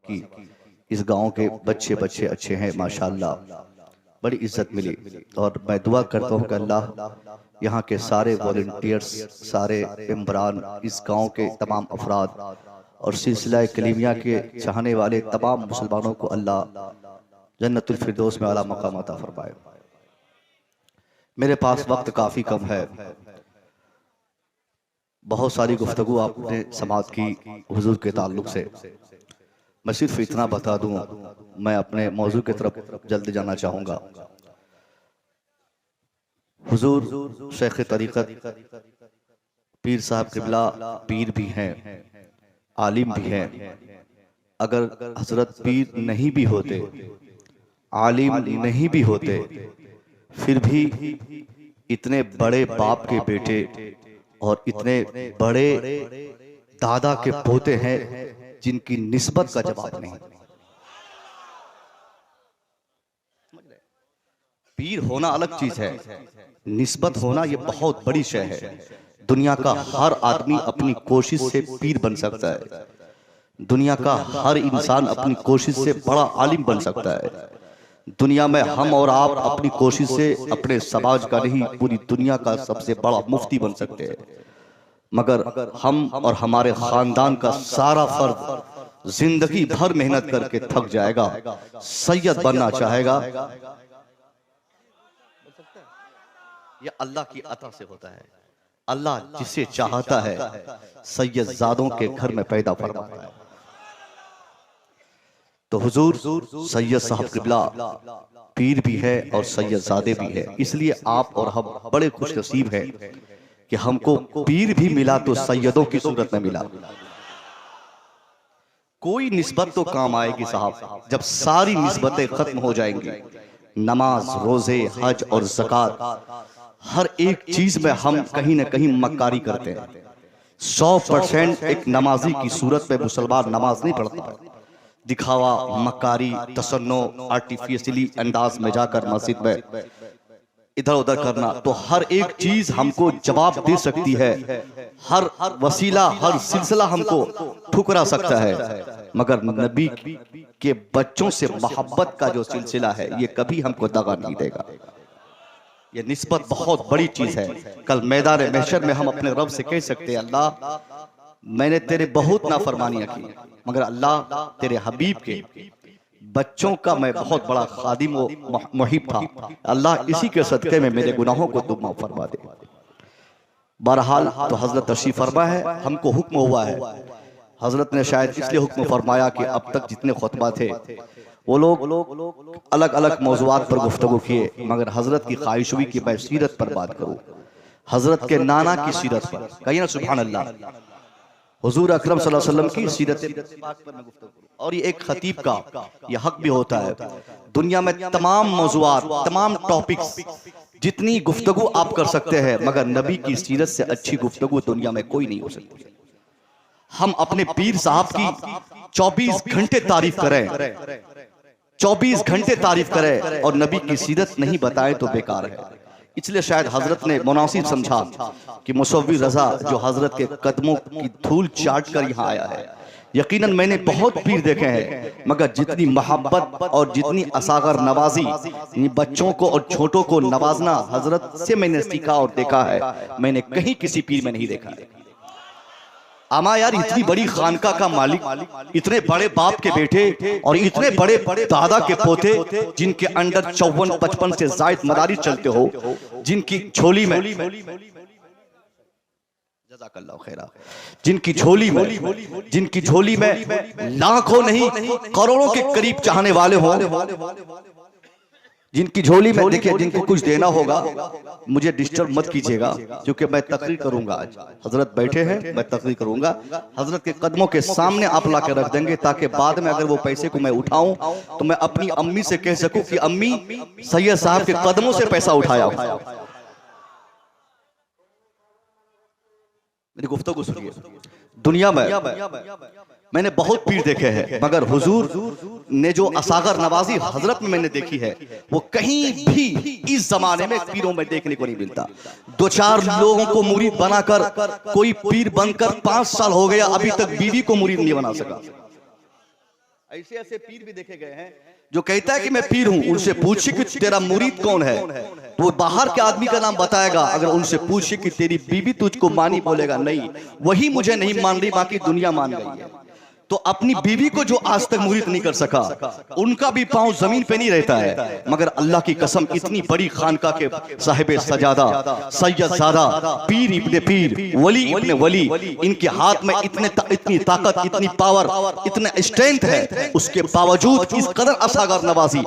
कि इस गांव के बच्चे बच्चे अच्छे हैं माशाल्लाह, बड़ी इज्जत मिली। और मैं दुआ करता हूँ कि अल्लाह यहाँ के सारे वॉलंटियर्स, सारे इमरान, इस गांव के तमाम अफराद और सिलसिला कलीमिया के चाहने वाले तमाम मुसलमानों को अल्लाह जन्नतुल फिरदौस में आला मकाम अता फरमाए। मेरे पास वक्त काफ़ी कम है, बहुत सारी गुफ्तगू आपने समाअत की हुजूर के ताल्लुक से। मैं सिर्फ इतना बता दूं, मैं अपने मौजू की तरफ जल्द जाना चाहूँगा। हुजूर शेख तरीक़त पीर साहब क़िबला पीर भी हैं, आलिम भी हैं। अगर हज़रत पीर नहीं भी होते, आलिम नहीं भी होते, फिर भी इतने बड़े बाप के बेटे और इतने बड़े दादा के पोते हैं जिनकी निस्बत का जवाब नहीं। पीर होना अलग चीज है, निस्बत होना ये बहुत बड़ी शय है। दुनिया का हर आदमी अपनी कोशिश से पीर बन सकता है, दुनिया का हर इंसान अपनी कोशिश से बड़ा आलिम बन सकता है। दुनिया में हम और आप अपनी कोशिश से अपने समाज का नहीं, पूरी दुनिया का सबसे बड़ा मुफ्ती बन सकते हैं। मगर हम और हमारे खानदान का सारा फर्द जिंदगी भर मेहनत करके थक जाएगा, सैयद बनना चाहेगा, ये अल्लाह की अता से होता है। अल्लाह जिसे चाहता है सैयदजादों के घर में पैदा फरमाता है। तो हुजूर सैयद साहब क़िबला पीर भी है और सैयदजादे भी है, इसलिए आप और हम बड़े खुशनसीब हैं कि हमको पीर भी मिला तो सैयदों की सूरत में मिला। कोई निस्बत तो काम आएगी साहब, जब सारी निस्बतें खत्म हो जाएंगी। नमाज, रोजे, हज और ज़कात, हर एक चीज में हम कहीं ना कहीं मक्कारी करते हैं। 100% एक नमाजी की सूरत में मुसलमान नमाज नहीं पढ़ता। दिखावा, मक्कारी, तसन्नो, आर्टिफिशियली अंदाज में जाकर मस्जिद में इधर उधर करना, तो हर एक चीज हमको जवाब दे सकती है, हर वसीला, हर सिलसिला हमको ठुकरा सकता है। मगर नबी के बच्चों से मोहब्बत का जो सिलसिला है ये कभी हमको दगा नहीं देगा। ये निस्बत बहुत बड़ी चीज है। कल मैदान महशर में हम अपने रब से कह सकते हैं, अल्लाह मैंने तेरे बहुत नाफरमानियां की, मगर अल्लाह तेरे हबीब के बच्चों का मैं बहुत बड़ा खादिम व मुहिब था, अल्लाह इसी के सदक़े में मेरे गुनाहों को तू माफ फरमा दे। बहरहाल तो हजरत तशरीफ फरमा है, हमको हुक्म हुआ है। हजरत ने शायद इसलिए हुक्म फरमाया कि अब तक जितने खुतबा थे वो लोग अलग अलग मौज़ूआत पर गुफ्तगू किए, मगर हजरत की ख्वाहिश हुई कि मैं सीरत पर बात करूं, हजरत के नाना की सीरत पर। कहिए ना सुभान अल्लाह। हुजूर अकरम सल्लल्लाहु अलैहि वसल्लम की सीरत पाक पर मैं गुफ्तगू करूं। और ये एक खतीब का ये हक भी होता है, दुनिया में तमाम मौज़ूआत, तमाम टॉपिक्स, जितनी गुफ्तगू आप कर सकते हैं, मगर नबी की सीरत से अच्छी गुफ्तगू दुनिया में कोई नहीं हो सकती। हम अपने पीर साहब की 24 घंटे तारीफ करें, 24 घंटे तारीफ करें और नबी की सीरत नहीं बताएं तो बेकार है। इसलिए शायद हजरत ने मुनासिब समझा कि मुसव्विर रजा जो हजरत के कदमों की धूल चाट कर यहाँ आया है। यकीनन मैंने बहुत पीर देखे हैं, मगर जितनी मोहब्बत और जितनी असागर नवाजी, बच्चों को और छोटों को नवाजना हजरत से मैंने सीखा और देखा है, मैंने कहीं किसी पीर में नहीं देखा है। आमा यार, इतनी बड़ी खानका का मालिक, इतने बड़े बाप के बेटे और इतने बड़े दादा के पोते, जिनके अंडर 54-55 से जायद मदारिस चलते हो, जिनकी झोली में जज़ाकल्लाहु खैरा, जिनकी झोली में लाखों नहीं करोड़ों के करीब चाहने वाले हो, जिनकी झोली में देखिए, जिनको कुछ देना होगा, मुझे डिस्टर्ब मत कीजिएगा क्योंकि मैं तकरीर करूंगा। आज हजरत बैठे हैं, मैं तकरीर करूंगा, हजरत के कदमों के सामने आप ला के रख देंगे, ताकि बाद में अगर वो पैसे को मैं उठाऊं तो मैं अपनी अम्मी से कह सकूं कि अम्मी सैयद साहब के कदमों से पैसा उठाया। मेरी गुफ्तगू सुनिए। दुनिया में मैंने बहुत पीर देखे हैं, मगर हुजूर ने जो असागर नवाजी हजरत में मैंने देखी है, वो कहीं भी इस जमाने में पीरों में देखने को नहीं मिलता। 2-4 लोगों को मुरीद बनाकर कोई पीर बनकर 5 साल हो गया, अभी तक बीवी को मुरीद नहीं बना सका। ऐसे ऐसे पीर भी देखे गए हैं जो कहता है कि मैं पीर हूं, उनसे पूछिए कि तेरा मुरीद कौन है, तो वो बाहर के आदमी का नाम बताएगा। अगर उनसे पूछिए कि तेरी बीवी तुझको मानी, बोलेगा नहीं, वही मुझे नहीं मान रही, बाकी दुनिया मान गई है। तो अपनी बीवी को जो आज तक मुरीद नहीं कर सका, उनका भी पांव जमीन पे नहीं रहता है। मगर अल्लाह की कसम, इतनी बड़ी खानका के साहिब सजादा, सैयदजादा, पीर इब्ने पीर, वली इब्ने वली, इनके हाथ में इतनी ताकत, इतनी पावर, इतना स्ट्रेंथ है, उसके बावजूद इस कदर असागर नवाजी।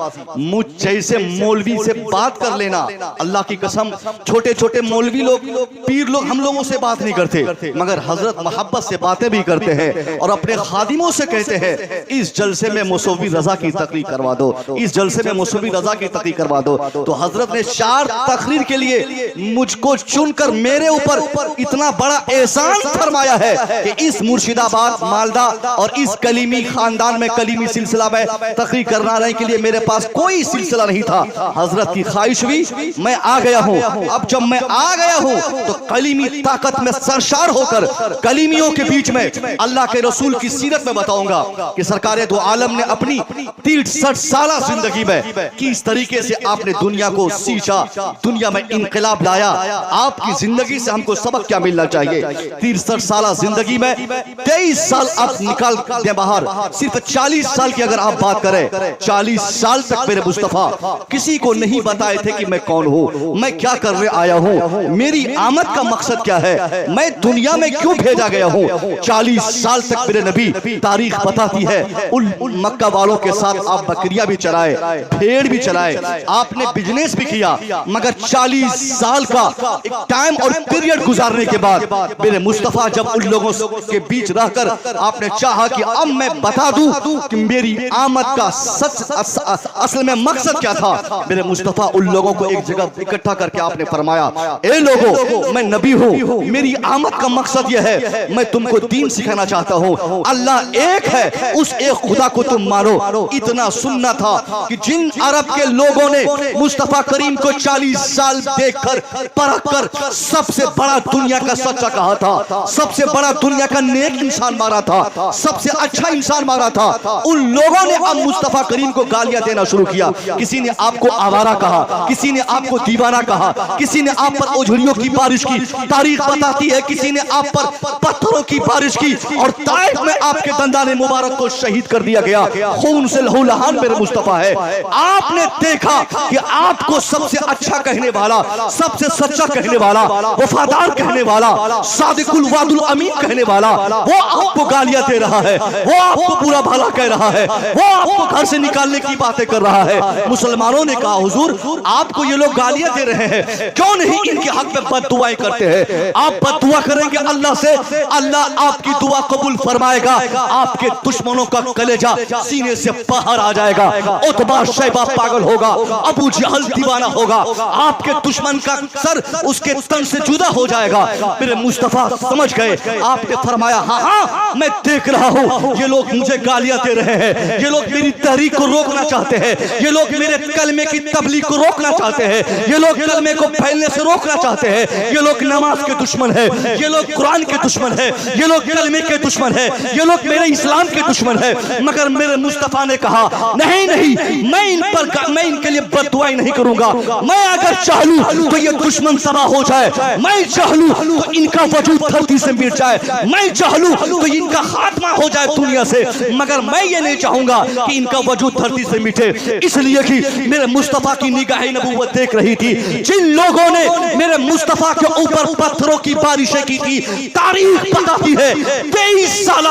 मुझ जैसे मौलवी से बात कर लेना, अल्लाह की कसम, छोटे छोटे मौलवी लोग, पीर लोग हम लोगों से बात नहीं करते, मगर हजरत मोहब्बत से बातें भी करते हैं और अपने खादिमों से कहते हैं इस जलसे में मुसव्वी रजा की तकरीर करवा दो, इस जलसे में मुसव्वी रजा की तकरीर करवा दो। तो हजरत ने 4 तकरीर के लिए मुझको चुनकर मेरे ऊपर इतना बड़ा एहसान फरमाया है कि इस मुर्शिदाबाद, मालदा और इस कलीमी खानदान में, कलीमी सिलसिला में तकरीर करने के लिए मेरे पास कोई सिलसिला नहीं था। हजरत की ख्वाहिश हुई, मैं आ गया हूं। अब जब मैं आ गया हूं तो कलीमी ताकत में सरशार होकर कलीमियों के बीच में अल्लाह के रसूल की सीरत में बताऊंगा कि सरकार दो आलम ने अपनी 63 साल जिंदगी में किस तरीके से आपने दुनिया को सींचा, दुनिया में इनकलाब लाया। आपकी जिंदगी से हमको सबक क्या मिलना चाहिए? 63 साल जिंदगी में 23 साल आप निकाल दे बाहर, सिर्फ 40 साल की अगर आप बात करें, 40 साल तक मेरे मुस्तफा किसी को नहीं बताए थे कि मैं कौन हूं, मैं क्या करने आया हूं, मेरी आमद का मकसद क्या है, मैं दुनिया में क्यों भेजा गया हूं। 40 साल तक मेरे नबी, तारीख बताती है, उन मक्का वालों के साथ आप बकरियां भी चलाए, भेड़ भी चलाए, आपने बिजनेस भी किया, मगर 40 साल का एक टाइम और पीरियड गुजारने के बाद मेरे मुस्तफा जब उन लोगों के बीच रहकर आपने चाहा कि अब मैं बता दूं कि मेरी आमद का सच असल में मकसद क्या था, मेरे मुस्तफा उन लोगों को एक जगह इकट्ठा करके आपने फरमाया, ए लोगों, मैं नबी हूं, मेरी आमद का मकसद यह है, मैं तुमको दीन सिखाना चाहता हूं, अल्लाह एक है, उस एक खुदा को तुम मानो। इतना सुनना था कि जिन अरब के लोगों ने मुस्तफा करीम को 40 साल देखकर, परखकर सबसे बड़ा दुनिया का सच्चा कहा था, सबसे बड़ा दुनिया का नेक इंसान मारा था, सबसे अच्छा इंसान मारा था, उन लोगों ने अब मुस्तफा करीम को गालियां देना शुरू किया। किसी ने आपको आवारा कहा, किसी ने आपको दीवाना कहा, किसी ने आप पर ओझड़ियों की बारिश की, तारीख बताती है किसी ने आप पर पत्थरों की बारिश की और ताइफ में आपके दंदाने मुबारक को शहीद कर दिया गया। खून से लहूलुहान मेरे मुस्तफा है। आपने देखा कि आपको सबसे अच्छा कहने वाला, सबसे सच्चा कहने वाला, वफादार कहने वाला, सादिकुल वादुल अमीन कहने वाला, वो आपको गालियां दे रहा है, वो आपको बुरा भला कह रहा है, वो आपको घर से निकालने की बातें कर रहा है। मुसलमानों ने कहा, हुजूर आपको ये लोग गालियां दे रहे हैं, क्यों नहीं इनके हक में बद्दुआएं करते हैं? आप बद्दुआ करेंगे अल्लाह से, अल्लाह आपकी दुआ कबूल फरमाएगा, आपके दुश्मनों का कलेजा सीने से बाहर आ जाएगा, उतबा शैबा पागल होगा, अबू जहल दीवाना होगा, आपके दुश्मन का सर उसके तन से जुदा हो जाएगा। मेरे मुस्तफा समझ गए, आपने फरमाया, हाँ हाँ मैं देख रहा हूँ, ये लोग मुझे गालियां दे रहे हैं, ये लोग मेरी तहरीक को रोकना चाहते हैं, ये लोग मेरे कलमे की तबलीग को रोकना चाहते हैं, ये लोग कलमे को फैलने से रोकना चाहते हैं, ये लोग नमाज के दुश्मन है, ये लोग कुरान के दुश्मन है, ये लोग कलमे के दुश्मन है, ये लोग मेरे इस्लाम के दुश्मन है। मगर मेरे मुस्तफा ने कहा, नहीं नहीं, मैं इनके लिए बद्दुआएं नहीं करूंगा, मैं अगर चाहूं तो ये दुश्मन सभा हो जाए, मैं चाहूं तो इनका वजूद धरती से मिट जाए, मैं चाहूं तो इनका खात्मा हो जाए दुनिया से, मगर मैं ये नहीं चाहूंगा कि इनका वजूद धरती से मिटे। इसलिए कि मेरे मुस्तफा की निगाहें नबूवत देख रही थी। जिन लोगों ने मेरे मुस्तफा के ऊपर पत्थरों की बारिशें की थी, तारीख बताती है 23 साल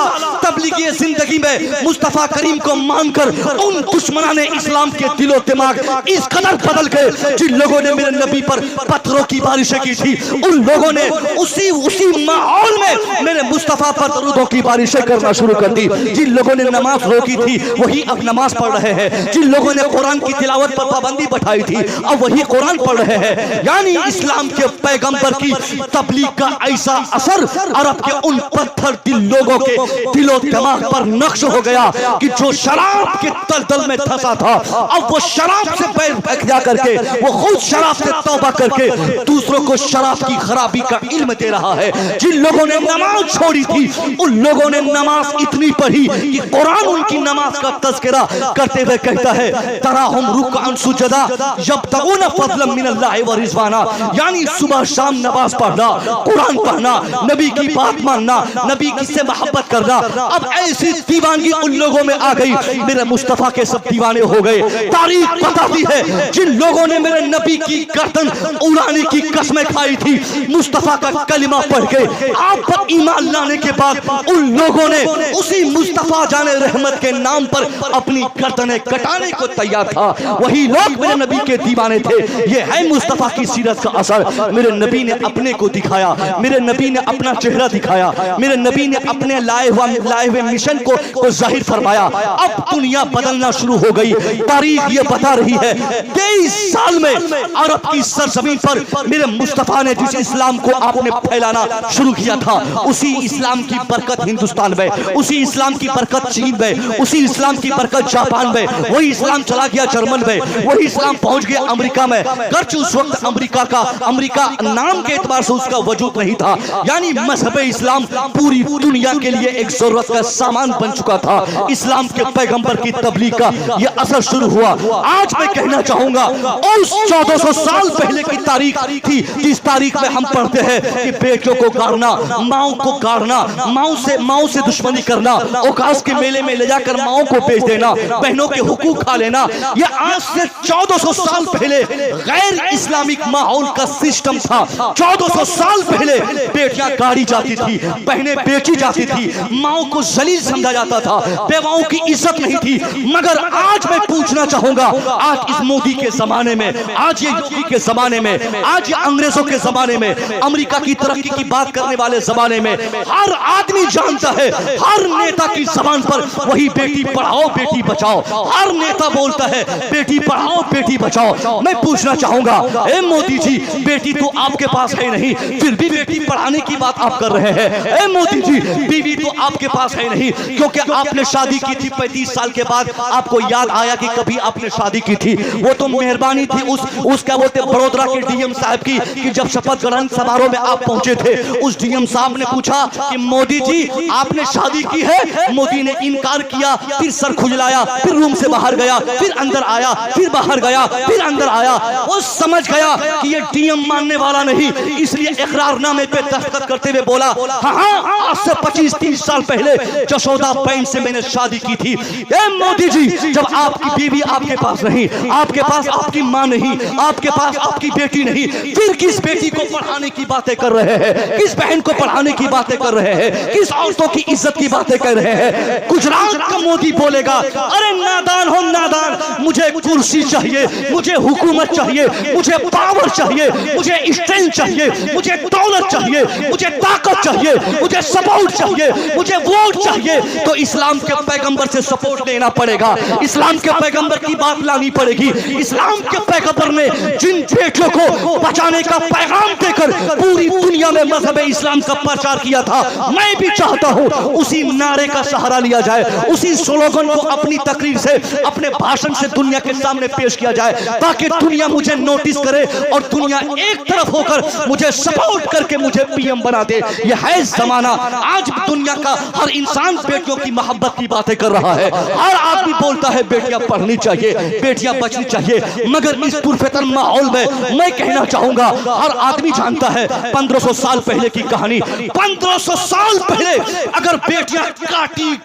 तबलीगी जिंदगी में मुस्तफा करीम को मानकर उन दुश्मनों ने इस्लाम के दिलो दिमाग इस कदर बदल गए। जिन लोगों ने मेरे नबी पर पत्थरों की बारिशें की थी, उन लोगों ने उसी माहौल में मेरे मुस्तफा पर दरूदों की बारिशें करना शुरू कर दी। जिन लोगों ने नमाज रोकी थी, वही अब नमाज पढ़ रहे हैं। जिन लोगों ने कुरान की तिलावत पर पाबंदी बैठाई थी, अब वही कुरान पढ़ रहे हैं। यानी इस्लाम के पैगंबर की तबलीग का ऐसा असर अरब के उन पत्थर दिल लोगों के दिलो दिलो दिमाग पर नक्श हो गया कि जो शराब के दलदल में फंसा था, अब वो शराब से बैर इख्तियार करके, वो खुद शराब से तौबा करके दूसरों को शराब की खराबी का इल्म दे रहा है। जिन लोगों ने नमाज छोड़ी थी, उन लोगों ने नमाज इतनी पढ़ी कि कुरान उनकी नमाज का तज़किरा करते हुए कहता है, तराहुम रुकअन सुजदा यब्तगूना फज़लन मिनल्लाहि व रिज़वाना, यानी सुबह शाम नमाज पढ़ना, कुरान पढ़ना, नबी की बात मानना, नबी की से मोहब्बत करना। अब ऐसी दीवानगी उन लोगों में आ गई, मेरे मुस्तफा के सब दीवाने हो गए। तारीख बताती है जिन लोगों ने मेरे नबी की गर्दन उड़ाने की कसमें खाई थी, मुस्तफा का कलिमा पढ़ के आप पर ईमान लाने के बाद उन लोगों ने उसी मुस्तफा जाने रहमत के नाम पर अपनी गर्दनें कटाने को तैयार था। वही लोग मेरे नबी के दीवाने थे। ये है मुस्तफा की सीरत का असर। मेरे नबी ने अपने को दिखाया, मेरे नबी ने अपना चेहरा दिखाया, मेरे नबी ने अपने लाए हुए मिशन को जाहिर फरमाया। अब दुनिया बदलना शुरू हो गई। तारीख ये बता रही है 23 साल में अरब की सरजमीन पर मेरे मुस्तफा ने जिस इस्लाम को आपने फैलाना शुरू किया था, उसी इस्लाम की बरकत हिंदुस्तान में, उसी इस्लाम की बरकत चीन में, उसी इस्लाम की बरकत जापान में, वही इस्लाम चला गया जर्मन में, वही इस्लाम पहुंच गया अमेरिका में। गर्च उस वक्त अमेरिका नाम के एतबार से उसका वजूद नहीं था, यानी मजहब इस्लाम पूरी दुनिया के लिए एक जरूरत का सामान बन चुका था। इस्लाम के पैगंबर की तबलीग का यह असर शुरू हुआ। आज मैं कहना चाहूंगा उस 1400 साल पहले की तारीख थी, जिस तारीख में हम पढ़ते हैं कि बेटियों को गाड़ना, माओ को गाड़ना, माओ से दुश्मनी करना, औकास के मेले में ले जाकर माओ को बेच देना, बहनों के हुकूक खा लेना, यह आज से 1400 साल पहले गैर इस्लामिक माहौल का सिस्टम था। 1400 साल पहले बेटियां गाड़ी जाती थी, बहनें बेची जाती थी, माओ को जलील समझा जाता था, बेवाओं की इज्जत नहीं थी। मगर आज मैं पूछना चाहूंगा, आज इस मोदी के जमाने में, आज ये योगी के जमाने में, आज ये अंग्रेजों के जमाने में, अमेरिका की तरक्की की बात करने वाले जमाने में, हर आदमी जानता है, हर नेता की जबान पर वही बेटी पढ़ाओ बेटी बचाओ, हर नेता बोलता है बेटी पढ़ाओ बेटी बचाओ। मैं पूछना चाहूंगा, ए मोदी जी, बेटी तो आपके पास है नहीं, फिर भी बेटी पढ़ाने की बात आप कर रहे हैं। ए मोदी जी, बीवी तो आपके पास है नहीं, क्योंकि आपने शादी की थी 35 साल के बाद, आपको याद आया कि कभी आपने शादी की थी। वो तो मेहरबानी थी उस क्या बोलते बड़ोदरा के डीएम साहब की, कि जब शपथ ग्रहण समारोह में आप पहुंचे थे, उस डीएम साहब ने पूछा कि मोदी जी आपने शादी की है? मोदी ने इनकार किया, फिर सर खुजलाया, फिर रूम से बाहर गया, फिर अंदर आया, फिर बाहर गया, फिर अंदर आया। वो समझ गया कि ये डीएम मानने वाला नहीं, इसलिए इकरारनामे पे दस्तखत करते हुए बोला, हाँ आज से 25-30 साल पहले जशोदा बहन से मैंने शादी की थी। ए मोदी जी, जब आपकी बीवी आपके पास नहीं, आपके पास आपकी माँ नहीं, आपके पास आपकी बेटी नहीं, फिर किस बेटी को पढ़ाने की बातें कर रहे हैं? किस बहन को पढ़ाने की बातें कर रहे हैं? किस औरतों की इज्जत की बातें कर रहे हैं? गुजरात का मोदी बोलेगा, अरे नादान हो नादान, मुझे कुर्सी चाहिए, मुझे हुकूमत चाहिए, मुझे पावर चाहिए, मुझे स्ट्रेंथ चाहिए, मुझे दौलत चाहिए, मुझे ताकत चाहिए, मुझे सपोर्ट चाहिए, मुझे वोट चाहिए। तो इस्लाम के पैगंबर से सपोर्ट लेना पड़ेगा, इस्लाम के पैगंबर की बात लानी पड़ेगी। इस्लाम के पैगंबर ने जिन बेटियों को बचाने का पैगाम देकर पूरी दुनिया में मजहब इस्लाम का प्रचार किया था, मैं भी चाहता हूं उसी नारे का सहारा लिया जाए, उसी स्लोगन को अपनी तकरीर से, अपने भाषण से दुनिया के सामने पेश किया जाए, ताकि दुनिया मुझे नोटिस करे और दुनिया एक तरफ होकर मुझे सपोर्ट करके मुझे पीएम बना दे। यह है जमाना। आज दुनिया का हर इंसान बेटियों की मोहब्बत की बातें कर रहा है, हर आदमी बोलता है बेटियां पढ़नी चाहिए, बेटियां बचनी चाहिए। मगर इस पुरफितर माहौल में मैं कहना चाहूंगा, हर आदमी जानता है 1500 साल पहले की कहानी। 1500 साल पहले अगर बेटियां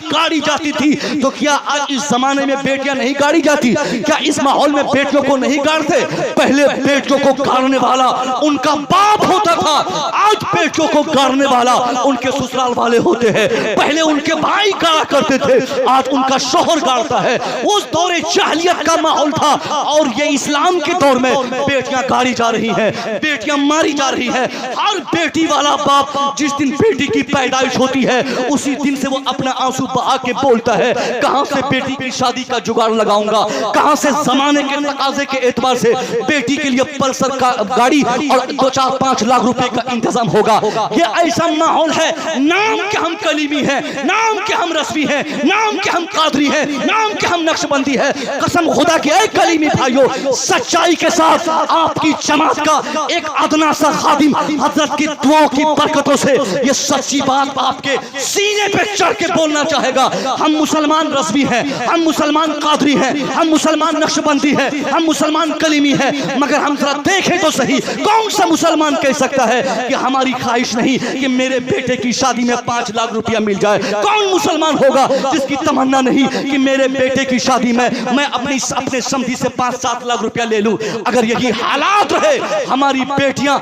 गाड़ी जाती थी, तो क्या आज इस जमाने में बेटियां नहीं गाड़ी जाती? क्या इस माहौल में बेटियों को नहीं गाड़ते? पहले बेटियों को गाड़ने वाला उनका बाप होता था, आज बेटियों को गाड़ने वाला उनके ससुराल वाले होते हैं। पहले उनके भाई गाड़ा करते थे, आज उनका शोहर गाड़ता है। उस दौरे जाहिलियत का माहौल था, और ये इस्लाम के दौर में बेटियां गाड़ी जा रही हैं, बेटियां मारी जा रही हैं। हर बेटी वाला बाप जिस दिन बेटी की पैदाइश होती है, उसी दिन से वो अपना आंसू बहा के बोलता है, कहां से बेटी की शादी का जुगाड़ लगाऊंगा, कहां से जमाने के तकाजे के एतबार से बेटी के लिए पल्सर का गाड़ी और 2-4-5 लाख रुपए का इंतजाम होगा। ये ऐसा माहौल है, नाम के हम कलीमी हैं, हैं, नाम के हम रस्मी हैं, नाम के हम कादरी हैं, नाम के हम नक्शबंदी है। कसम खुदा की ऐ कलीमी भाइयों, सच्चाई के साथ आपकी जमात का एक अदना सा खादिम हजरत की दुआओं की बरकतों से ये सच्ची बात आपके सीने पे चढ़ के बोलना चाहेगा। हम मुसलमान रस्मी हैं, हम मुसलमान कादरी हैं, हम मुसलमान नक्शबंदी हैं, हम मुसलमान कलीमी हैं, मगर हम जरा देखें तो सही, कौन सा मुसलमान कह सकता है कि हमारी ख्वाहिश नहीं कि मेरे बेटे की शादी में 5 लाख रुपया मिल जाए? कौन मुसलमान होगा जिसकी तमन्ना नहीं कि मेरे बेटे की शादी में मैं अपने समधी से 5-7 लाख रुपया ले लूं? अगर यही हालात रहे, हमारी बेटियां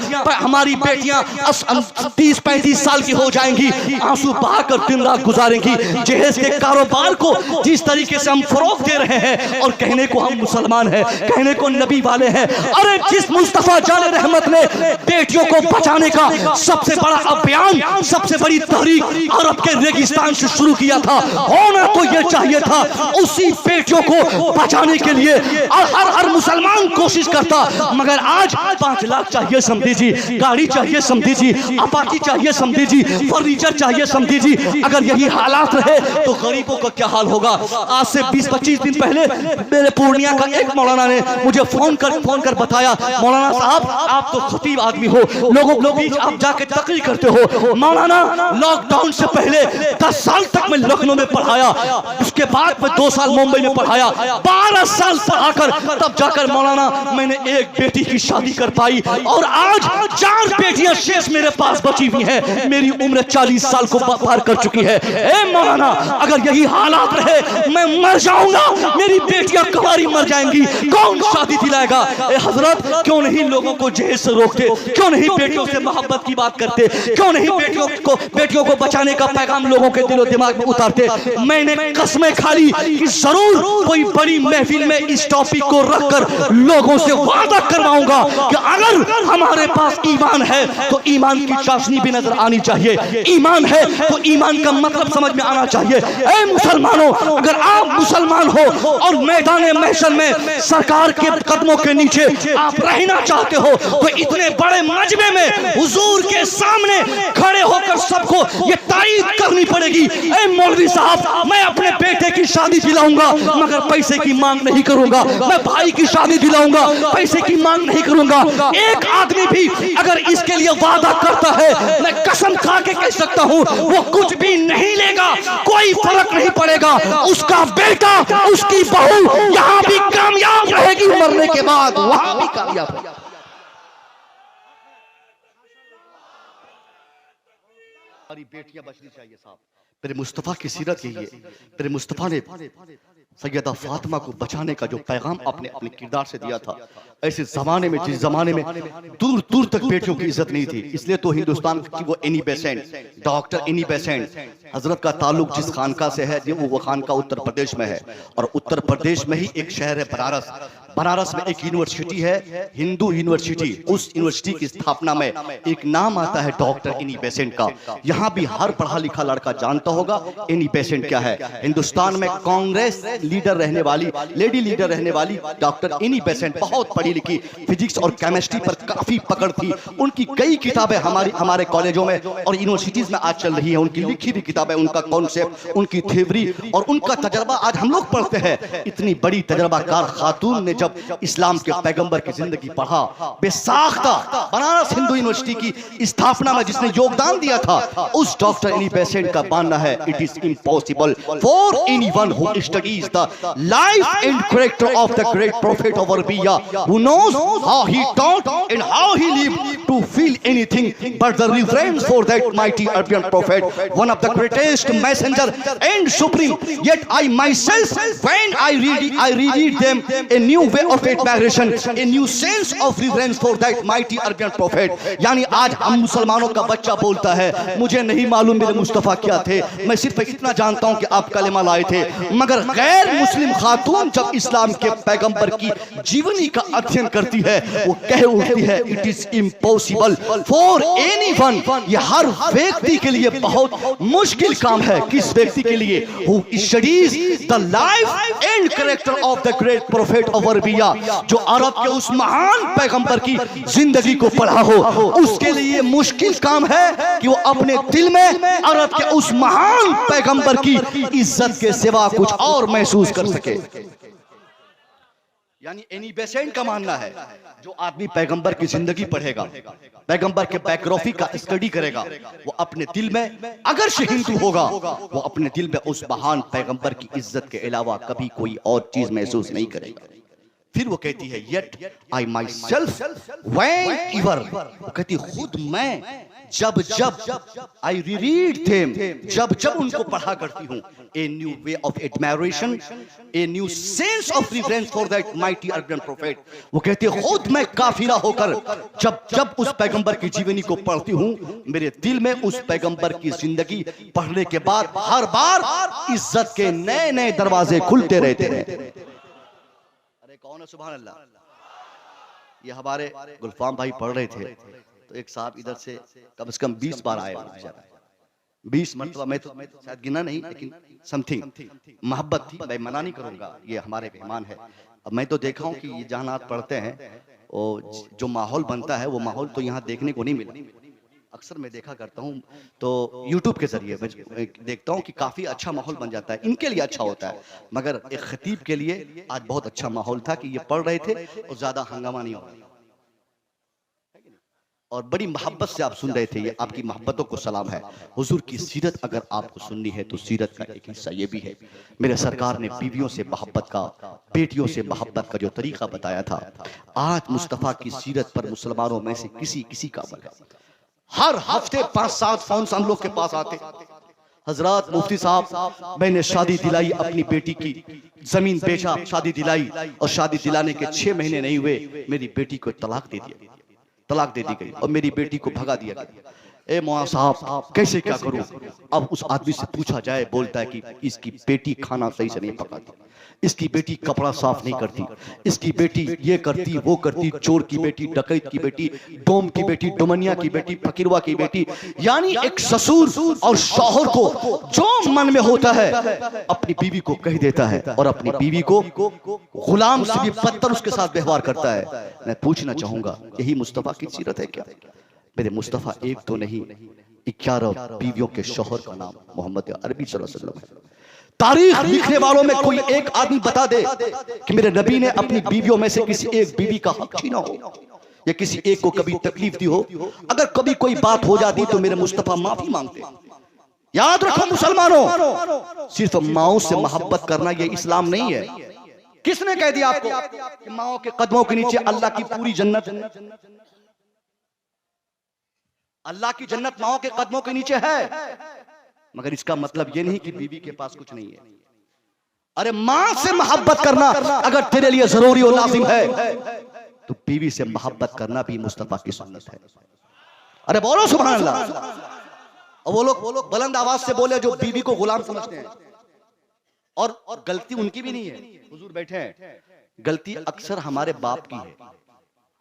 30-35 साल की हो जाएंगी, आंसू बहाकर दिन रात गुजारेंगी। जहेज के कारोबार को जिस तरीके से हम फरोग दे रहे हैं और कहने को हम मुसलमान हैं, कहने को नबी वाले हैं। अरे जिस मुस्तफा जाने रहमत ने बेटियों को बचाने का सबसे बड़ा अभियान, सबसे बड़ी तहरीक अरब के रेगिस्तान से शुरू किया था, होना तो यह चाहिए था उसी बेटियों को बचाने के लिए हर मुसलमान कोशिश करता। मगर आज 5 लाख चाहिए समझी जी, गाड़ी चाहिए समझी जी, अपाची चाहिए समझी जी, फर्नीचर चाहिए समझी जी। अगर यही हालात रहे तो गरीबों का क्या हाल होगा? आज से 20-25 दिन पहले मेरे पूर्णिया का एक मौलाना ने मुझे फोन कर बताया, मौलाना साहब आप तो खतीब आदमी हो, लोगों के बीच आप जाके तकरीर करते हो। मौलाना लॉकडाउन से पहले 10 साल तक मैं लखनऊ में पढ़ाया, उसके बाद मैं 2 साल मुंबई में पढ़ाया, 12 साल पढ़ाकर तब जाकर मौलाना मैंने एक बेटी की शादी कर पाई और आज 4 बेटियां शेष मेरे पास बची हुई हैं। मेरी उम्र 40 साल को पार कर चुकी है। ए मौलाना, अगर यही हालात रहे मैं मर जाऊंगा, मेरी बेटियां कुंवारी मर जाएंगी, कौन शादी दिलाएगा? ए हजरत, क्यों नहीं लोगों को जहेज से रोकते? क्यों नहीं बेटियों से मोहब्बत की बात करते? क्यों नहीं बेटियों को बचाने का पैगाम लोगों के दिलो दिमाग में उतारते? मैंने कसमें खा ली कि जरूर कोई बड़ी महफिल में इस टॉपिक को रखकर लोगों से वादा करवाऊंगा कि अगर हमारे पास ईमान है तो ईमान की चाशनी भी नजर आनी चाहिए, ईमान है तो ईमान का मतलब समझ में आना चाहिए। ऐ मुसलमानों, अगर आप मुसलमान हो और मैदान महशर में सरकार के कदमों के नीचे आप रहना चाहते हो तो इतने बड़े मजमे में हुजूर के सामने खड़े होकर सबको ये तारीफ करनी पड़ेगी। ऐ मौलवी साहब, मैं अपने बेटे की शादी दिलाऊंगा मगर पैसे की मांग नहीं करूंगा, मैं भाई की शादी दिलाऊंगा पैसे की मांग नहीं करूंगा। एक आदमी भी अगर इसके लिए वादा करता है, मैं कसम खा के कह सकता हूं वो कुछ भी नहीं लेगा, कोई फर्क नहीं पड़ेगा। उसका बेटा, उसकी बहू यहां भी कामयाब रहेगी, मरने के बाद वहां भी कामयाब रहेगी। हमारी बेटियां बचनी चाहिए साहब। मेरे मुस्तफा की सीरत यही है। मेरे मुस्तफा ने सैयदा फातिमा को बचाने का जो पैगाम आपने अपने किरदार से दिया था, ऐसे जमाने में, जिस जमाने में दूर दूर तक बेटियों की इज्जत नहीं थी, इसलिए तो हिंदुस्तान की वो Annie Besant, doctor Annie Besant हजरत का ताल्लुक जिस खानका से है, वो खानका उत्तर प्रदेश में है और उत्तर प्रदेश में ही एक शहर है बनारस। बनारस में एक यूनिवर्सिटी है, हिंदू यूनिवर्सिटी। उस यूनिवर्सिटी की स्थापना में एक नाम आता है डॉक्टर एनी बेसेंट का। यहाँ भी हर पढ़ा लिखा लड़का जानता होगा एनी बेसेंट क्या है। हिंदुस्तान में कांग्रेस लीडर रहने वाली, लेडी लीडर रहने वाली डॉक्टर एनी बेसेंट बहुत पढ़ी लिखी, फिजिक्स और केमिस्ट्री पर काफी पकड़ थी। उनकी कई किताबें हमारे कॉलेजों में और यूनिवर्सिटीज में आज चल रही है। उनकी लिखी हुई किताबें, उनका कॉन्सेप्ट, उनकी थ्योरी और उनका तजर्बा आज हम लोग पढ़ते हैं। इतनी बड़ी तजर्बाकार खातून ने जब इस्लाम के पैगंबर की जिंदगी पढ़ा, बेसाख्ता बनारस हिंदू यूनिवर्सिटी की स्थापना में जिसने योगदान दिया था, उस डॉक्टर एनी बेसेंट का मानना है it is impossible for anyone who studies the life and character of the great prophet of Arabia, who knows how he taught and how he lived to feel anything but the reverence for that mighty Arabian prophet, one of the greatest messenger and supreme. Yet I myself, when I read them, a new way of admiration, a new sense of reverence for that mighty Arabian prophet. यानी आज हम मुसलमानों का बच्चा बोलता है, मुझे नहीं मालूम मेरे मुस्तफा क्या थे, मैं सिर्फ इतना जानता हूं कि आप कलेमा लाए थे। मगर गैर मुस्लिम खातून जब इस्लाम के पैगंबर की जीवनी का अध्ययन करती है, वो कह उठती है it is impossible for anyone. ये हर व्यक्ति के लिए बहुत मुश्किल काम है। किस व्यक्ति के लिए? Who studies the life and character of the great prophet of नबविया, जो अरब के उस महान पैगंबर की जिंदगी को पढ़ा हो, उसके लिए मुश्किल काम है कि वो अपने दिल में अरब के उस महान पैगंबर की इज्जत के सिवा कुछ और महसूस कर सके। यानी एनी बेसेंट का मानना है जो आदमी पैगंबर की जिंदगी पढ़ेगा, पैगंबर के बायोग्राफी का स्टडी करेगा, वो अपने दिल में अगर से हिंदू होगा, वो अपने दिल में उस महान पैगंबर की इज्जत के अलावा कभी कोई और चीज महसूस नहीं करेगा। फिर वो कहती है yet I my self when ever, वो कहती खुद मैं जब जब आई रीड देम, जब जब उनको पढ़ा करती हूँ, a new way of admiration, a new sense of reverence for that mighty organ prophet. वो कहते हैं खुद मैं काफिला होकर जब जब उस पैगंबर की जीवनी को पढ़ती हूँ, मेरे दिल में उस पैगंबर की जिंदगी पढ़ने के बाद हर बार इज्जत के नए नए दरवाजे खुलते रहते हैं। अरे कौन है सुभान अल्लाह। ये हमारे गुलफाम भाई पढ़ रहे थे तो एक साहब इधर से कम 20 बार आए, 20 मरतबा, मैं तो शायद गिना नहीं लेकिन समथिंग मोहब्बत थी, मैं मना नहीं करूंगा, ये हमारे मेहमान है। अब मैं तो देखा हूँ कि ये जहां आप पढ़ते हैं वो जो माहौल बनता है वो माहौल तो यहाँ देखने को नहीं मिला। अक्सर मैं देखा करता हूँ तो यूट्यूब के जरिए मैं देखता हूँ कि काफी अच्छा माहौल बन जाता है, इनके लिए अच्छा होता है, मगर एक खतीब के लिए आज बहुत अच्छा माहौल था कि ये पढ़ रहे थे और ज्यादा हंगामा नहीं हो रहा और बड़ी मोहब्बत से आप सुन रहे थे। ये आपकी मोहब्बतों को सलाम है। हुजूर की सीरत अगर आपको सुननी है तो सीरत का एक हिस्सा ये भी है, मेरे सरकार ने बीवियों से मोहब्बत का, बेटियों से मोहब्बत का जो तरीका बताया था, आज मुस्तफ़ा की सीरत पर मुसलमानों में से किसी किसी का अमल है। हर हफ्ते 5-7 फोन हम लोग के पास आते, हजरत मुफ्ती साहब मैंने शादी दिलाई, अपनी बेटी की जमीन बेचा, शादी दिलाई और शादी दिलाने के 6 महीने नहीं हुए मेरी बेटी को तलाक दे दिया, तलाक दे दी गई और मेरी बेटी को भगा दिया गया। ए मौलाना साहब कैसे क्या करूं? अब उस आदमी से पूछा जाए, बोलता है कि इसकी बेटी खाना सही से नहीं पकाती, इसकी बेटी कपड़ा साफ नहीं करती, इसकी बेटी ये करती वो करती, चोर की बेटी, डकैत की बेटी, डोम की बेटी, डोमनिया की बेटी, फकीरवा की बेटी। यानी एक ससुर और शौहर को जो मन में होता है अपनी बीवी को कह देता है और अपनी बीवी को गुलाम से भी बदतर उसके साथ व्यवहार करता है। मैं पूछना चाहूंगा यही मुस्तफा की सीरत है क्या? मेरे मुस्तफा एक तो नहीं 11 बीवियों के शौहर का नाम मोहम्मद अरबी सल्लल्लाहु अलैहि वसल्लम है। तारीख लिखने वालों में कोई एक आदमी बता दे कि मेरे नबी ने अपनी बीवियों में से किसी एक बीवी का हक छीना हो या किसी एक को कभी तकलीफ दी हो। अगर कभी कोई बात हो जाती तो मेरे मुस्तफा माफी मांगते। याद रखो मुसलमानों, सिर्फ माओ से मोहब्बत करना ये इस्लाम नहीं है। किसने कह दिया आपको कि माओ के कदमों के नीचे अल्लाह की पूरी जन्नत है? अल्लाह की जन्नत माओ के कदमों के नीचे है, मगर इसका मतलब ये नहीं कि बीवी के पास कुछ नहीं है। अरे मां से मोहब्बत करना अगर तेरे लिए जरूरी और लाजिम है तो बीवी से मोहब्बत करना भी मुस्तफा की सुन्नत है। अरे बोलो सुभान अल्लाह। और वो लोग बुलंद आवाज से बोले जो बीवी को गुलाम समझते हैं, और गलती उनकी भी नहीं है, हुजूर बैठे हैं, गलती अक्सर हमारे बाप की है,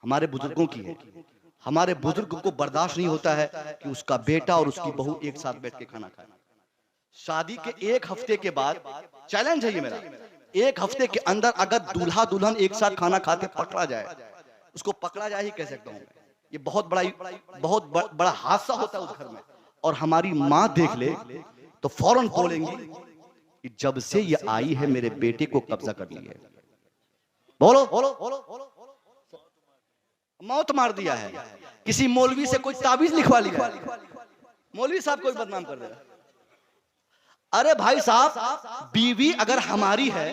हमारे बुजुर्गों की है। हमारे बुजुर्ग को बर्दाश्त नहीं होता है कि उसका बेटा और उसकी बहू एक साथ बैठ के खाना खाए। शादी के 1 हफ्ते के बाद, चैलेंज है ये मेरा, 1 हफ्ते के अंदर अगर दूल्हा दुल्हन एक साथ खाना खाते पकड़ा जाए, उसको पकड़ा जाए ही कह सकता हूं, ये बहुत बड़ा हादसा होता है उस घर में। और हमारी माँ देख ले तो फौरन बोलेंगी कि जब से ये आई है मेरे बेटे को कब्जा कर लिया है। बोलो बोलो बोलो बोलो, मौत मार दिया है। किसी मौलवी से कोई ताबीज लिखवा लिया है, मौलवी साहब को बदनाम कर देगा। अरे भाई साहब, बीवी अगर हमारी है,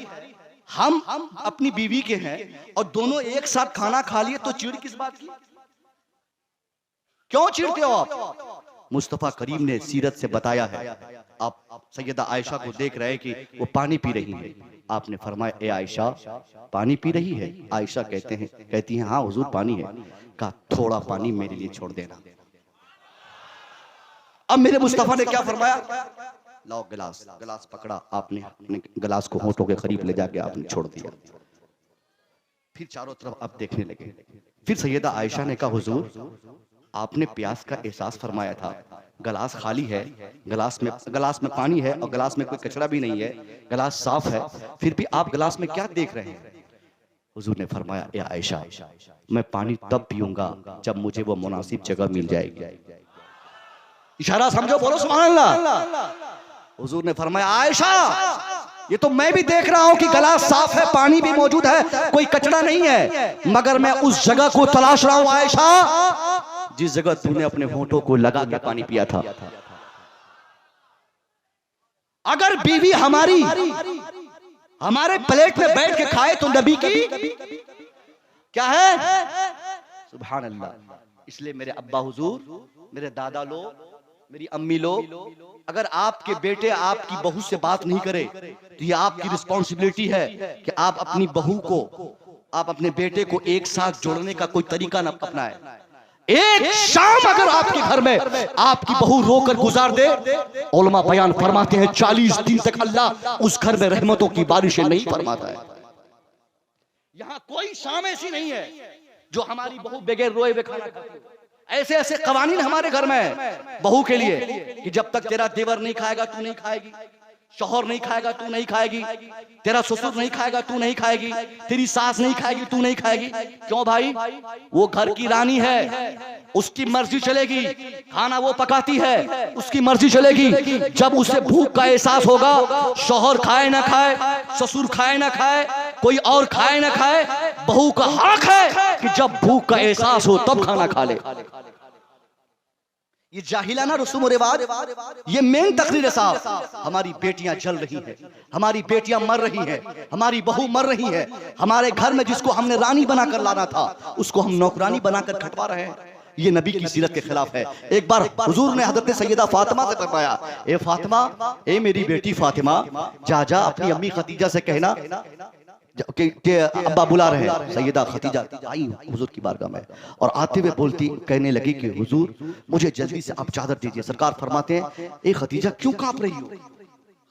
हम अपनी बीवी के हैं और दोनों एक साथ खाना खा लिए तो चिढ़ किस बात की? क्यों चिढ़ते हो आप? मुस्तफा करीम ने सीरत से बताया है। आप सैयदा आयशा को देख रहे हैं कि वो पानी पी रही है, आपने फरमाया ए आयशा पानी पी रही है? आयशा कहती हैं हाँ हुजूर पानी है। कहा थोड़ा पानी मेरे लिए छोड़ देना। अब मेरे मुस्तफा ने क्या फरमाया? लाओ गिलास पकड़ा, आपने अपने गिलास को होंठों के करीब ले जाके आपने छोड़ दिया। फिर चारों तरफ आप देखने लगे। फिर सैयदा आयशा ने कहा हुजूर आपने प्यास का एहसास फरमाया था, गिलास खाली है, गिलास में पानी है और गिलास में कोई कचरा भी नहीं है, गिलास साफ है, फिर भी आप गिलास में क्या देख रहे हैं? हुजूर ने फरमाया, ए आयशा, मैं पानी तब पीऊंगा जब मुझे वो मुनासिब जगह मिल जाएगी। इशारा समझो, बोलो सुभान अल्लाह। हुजूर ने फरमाया, आयशा, ये तो मैं भी देख रहा हूं कि गिलास साफ है, पानी भी मौजूद है, कोई कचरा नहीं है, मगर मैं उस जगह को तलाश रहा हूं आयशा जिस जगह तूने अपने होठों को लगा के पानी पिया था। अगर बीवी हमारी हमारे प्लेट में बैठ के खाए तो नबी की क्या है? सुभान अल्लाह। इसलिए मेरे अब्बा हुजूर, मेरे दादा लोग, मेरी अम्मी लोग, अगर आपके बेटे आपकी बहू से बात नहीं करे तो ये आपकी रिस्पॉन्सिबिलिटी है कि आप अपनी बहू को, आप अपने बेटे को एक साथ जोड़ने का कोई तरीका न अपनाए। एक शाम अगर आपके घर में आपकी बहू रोकर गुजार दे, उलमा बयान फरमाते हैं 40 दिन तक अल्लाह उस घर में रहमतों की बारिशें नहीं फरमाता है। यहां कोई शाम ऐसी नहीं है जो हमारी बहू बगैर रोए हुए खाना खाती। ऐसे ऐसे कवानीन हमारे घर में है बहू के लिए कि जब तक तेरा देवर नहीं खाएगा तू नहीं खाएगी, शौहर नहीं खाएगा तू नहीं खाएगी, तेरा ससुर नहीं खाएगा तू नहीं खाएगी, तेरी सास नहीं खाएगी तू नहीं खाएगी। क्यों भाई? वो घर की रानी है, उसकी मर्जी चलेगी, खाना वो पकाती है, उसकी मर्जी चलेगी। जब उसे भूख का एहसास होगा, शौहर खाए ना खाए, ससुर खाए ना खाए, कोई और खाए ना खाए, बहू का हक है कि जब भूख का एहसास हो तब खाना खा ले। ये जाहिलाना रसूम और रिवाज, ये मेन तकरीर साहब। हमारी बेटियां जल रही हैं, हमारी बेटियां मर रही हैं, हमारी बहू मर रही है। हमारे घर में जिसको हमने रानी बनाकर लाना था उसको हम नौकरानी बनाकर खटवा रहे हैं। ये नबी की सीरत के खिलाफ है। एक बार हुजूर ने हजरत सैयदा फातिमा से फरमाया, ए फातिमा, ए मेरी बेटी फातिमा, जा जा अपनी अम्मी खदीजा से कहना कि अब्बा बुला रहे हैं। सैयदा खदीजा आई हुजूर की बारगाह में और आते हुए बोलती, कहने लगी कि हुजूर मुझे जल्दी से आप चादर दीजिए। सरकार फरमाते हैं, ए खदीजा क्यों कांप रही हो?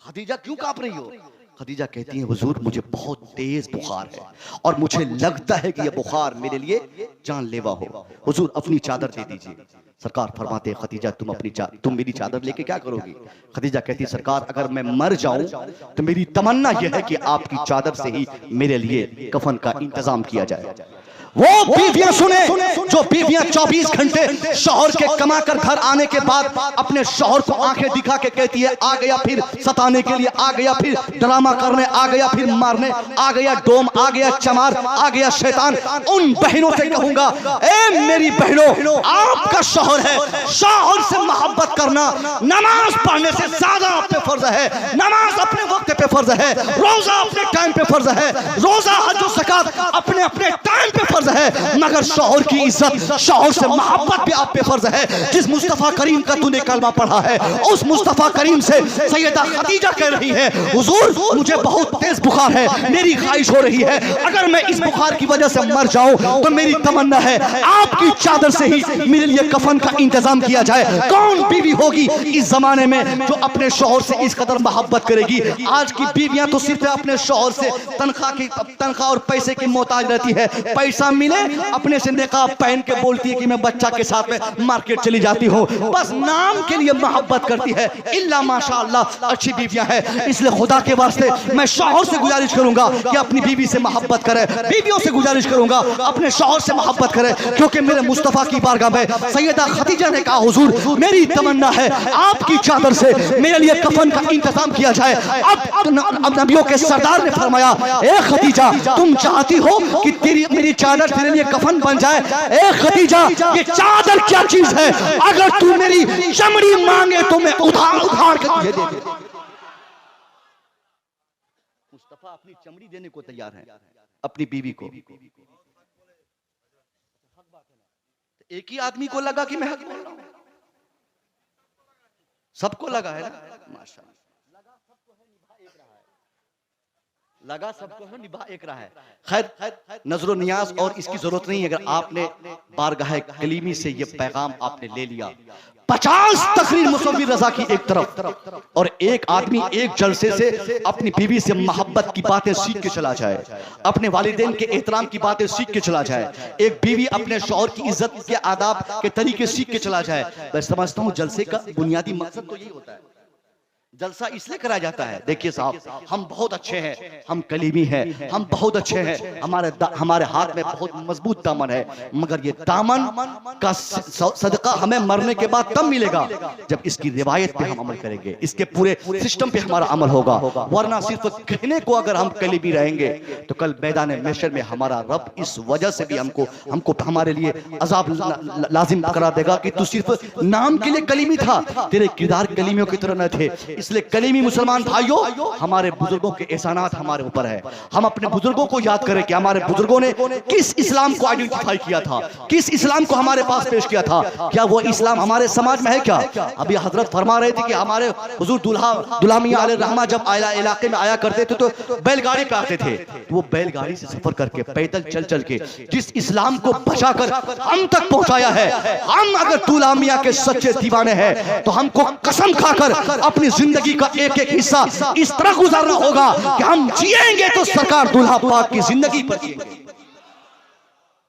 खदीजा क्यों कांप रही हो? खदीजा कहती है, हुजूर मुझे बहुत तेज बुखार है और मुझे लगता है कि यह बुखार मेरे लिए जानलेवा हो, हुजूर अपनी चादर दे दीजिए। सरकार फरमाते हैं, खदीजा तुम मेरी चादर लेके क्या करोगी? खदीजा कहती, सरकार अगर मैं मर जाऊं तो मेरी तमन्ना यह है कि आपकी चादर से ही मेरे लिए कफन का इंतजाम किया जाए। वो बीवियां सुने जो बीवियां 24 घंटे शौहर के कमा कर घर आने के बाद अपने शौहर को आंखें दिखा के कहती है, आ गया फिर सताने के लिए, आ गया फिर ड्रामा करने, आ गया फिर मारने, आ गया डोम, आ गया चमार, आ गया शैतान। उन बहनों से कहूंगा, ए मेरी बहनों, आपका शौहर है, शौहर से मोहब्बत करना नमाज पढ़ने से ज्यादा आप पे फर्ज है। नमाज अपने वक्त पे फर्ज है, रोजा अपने टाइम पे फर्ज है, रोजा हज और ज़कात अपने अपने टाइम पे फर्ज है, मगर शौहर की इज्जत, शौहर से मोहब्बत भी आप पे फर्ज है। जिस मुस्तफा करीम का तूने कलमा पढ़ा है, उस मुस्तफा करीम से सैयदा खदीजा कह रही है, हुजूर मुझे बहुत तेज बुखार है, मेरी ख्वाहिश हो रही है, अगर मैं इस बुखार की वजह से मर जाऊं तो मेरी तमन्ना है आपकी चादर से ही मेरे लिए कफन का इंतजाम किया जाए। कौन बीवी होगी इस जमाने में जो अपने शौहर से इस कदर मोहब्बत करेगी? आज की बीवियां तो सिर्फ अपने शौहर से तनख्वाह और पैसे की मोहताज रहती है। पैसा मिले अपने से निकाब पहन के बोलती है कि मैं बच्चा के साथ में मार्केट चली जाती हूँ, बस नाम के लिए मोहब्बत करती है। इल्ला माशाअल्लाह अच्छी बीवियां हैं। इसलिए खुदा के वास्ते मैं शौहर से गुजारिश करूंगा कि अपनी बीवी से मोहब्बत करे, बीवियों से गुजारिश करूंगा अपने शौहर से मोहब्बत करे, क्योंकि मेरे मुस्तफा की बारगाह में सैयदा खदीजा ने कहा, हुजूर मेरी तमन्ना है आपकी चादर से मेरे लिए कफन का इंतजाम किया जाए। अब नबियों के सरदार ने फरमाया, ए खदीजा तुम चाहती हो कि मेरी चादर तेरे लिए कफन बन जाए? ए खदीजा ये चादर क्या चीज है? अगर तू मेरी चमड़ी मांगे तो मैं उधार के तुझे दे दूं। मुस्तफा अपनी चमड़ी देने को तैयार है अपनी बीवी को। एक ही आदमी को लगा कि मैं हक बोल रहा हूं, सबको लगा है ना, माशाअल्लाह लगा सबको है, निभा एक रहा है। खैर नजरो नियाज और इसकी जरूरत नहीं है। अगर आपने बारगाह कलीमी से ये पैगाम आपने ले लिया, 50 तकरीर मुसव्विर रजा की एक तरफ और एक आदमी एक जलसे से अपनी बीवी से मोहब्बत की बातें सीख के चला जाए, अपने वालिदैन के एहतराम की बातें सीख के चला जाए, एक बीवी अपने शौहर की इज्जत के आदाब के तरीके सीख के चला जाए। मैं समझता हूँ जलसे का बुनियादी मकसद तो यही होता है। जलसा इसलिए कराया जाता है, देखिए साहब, हम बहुत अच्छे हैं, हम कलीमी हैं, हम बहुत अच्छे हैं, हमारे हाथ में बहुत मजबूत दामन है, मगर ये दामन का सदका हमें मरने के बाद तब मिलेगा जब इसकी रिवायत पे हम अमल करेंगे, इसके पूरे सिस्टम पे हमारा अमल होगा। वरना सिर्फ कहने को अगर हम कलीमी रहेंगे तो कल मैदान महशर में हमारा रब इस वजह से भी हमको हमारे लिए अजाब लाजिम करा देगा कि तू सिर्फ नाम के लिए कलीमी था, तेरे किरदार कलीमियों की तरह न थे। इसलिए कलीमी मुसलमान भाइयों, हमारे बुजुर्गों के एहसानात हमारे ऊपर है, हम अपने बुजुर्गों को याद करें कि हमारे बुजुर्गों ने किस इस्लाम को आइडेंटिफाई किया था, किस इस्लाम को हमारे पास पेश किया था। क्या वो इस्लाम हमारे समाज में है क्या? अभी हजरत फरमा रहे थे कि हमारे हुजूर दुल्हा मियां अलैहिर्रहमा जब इलाके में आया करते थे तो बैलगाड़ी पे आते थे, वो बैलगाड़ी से सफर करके पैदल चल के जिस इस्लाम को बचाकर हम तक पहुंचाया है, हम अगर दुल्हा मियां के सच्चे दीवाने हैं तो हमको कसम खाकर अपनी जिंदगी का एक एक हिस्सा इस तरह गुजारना होगा कि हम जिएंगे तो सरकार दुल्हा पाक की जिंदगी पर जिएंगे।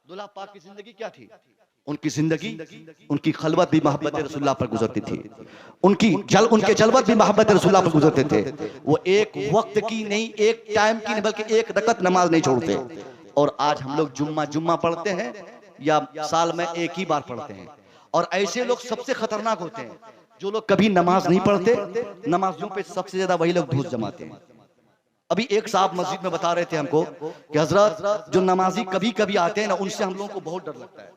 दुल्हा पाक की जिंदगी क्या थी? उनकी जिंदगी, उनकी खलवत भी मोहब्बत रसूलुल्लाह पर गुजरती थी, उनके जलवत भी मोहब्बत रसूलुल्लाह पर गुजरते थे। वो एक वक्त की नहीं, एक टाइम की नहीं, बल्कि एक रकत नमाज नहीं छोड़ते। और आज हम लोग जुम्मा पढ़ते हैं या साल में एक ही बार पढ़ते हैं, और ऐसे लोग सबसे खतरनाक होते हैं जो लोग कभी नमाज नहीं पढ़ते, नमाजियों पे सबसे ज्यादा वही लोग धूस जमाते हैं। अभी एक साहब मस्जिद में बता रहे थे हमको कि हजरत जो नमाजी कभी कभी आते हैं ना, उनसे हम लोगों को बहुत डर लगता है।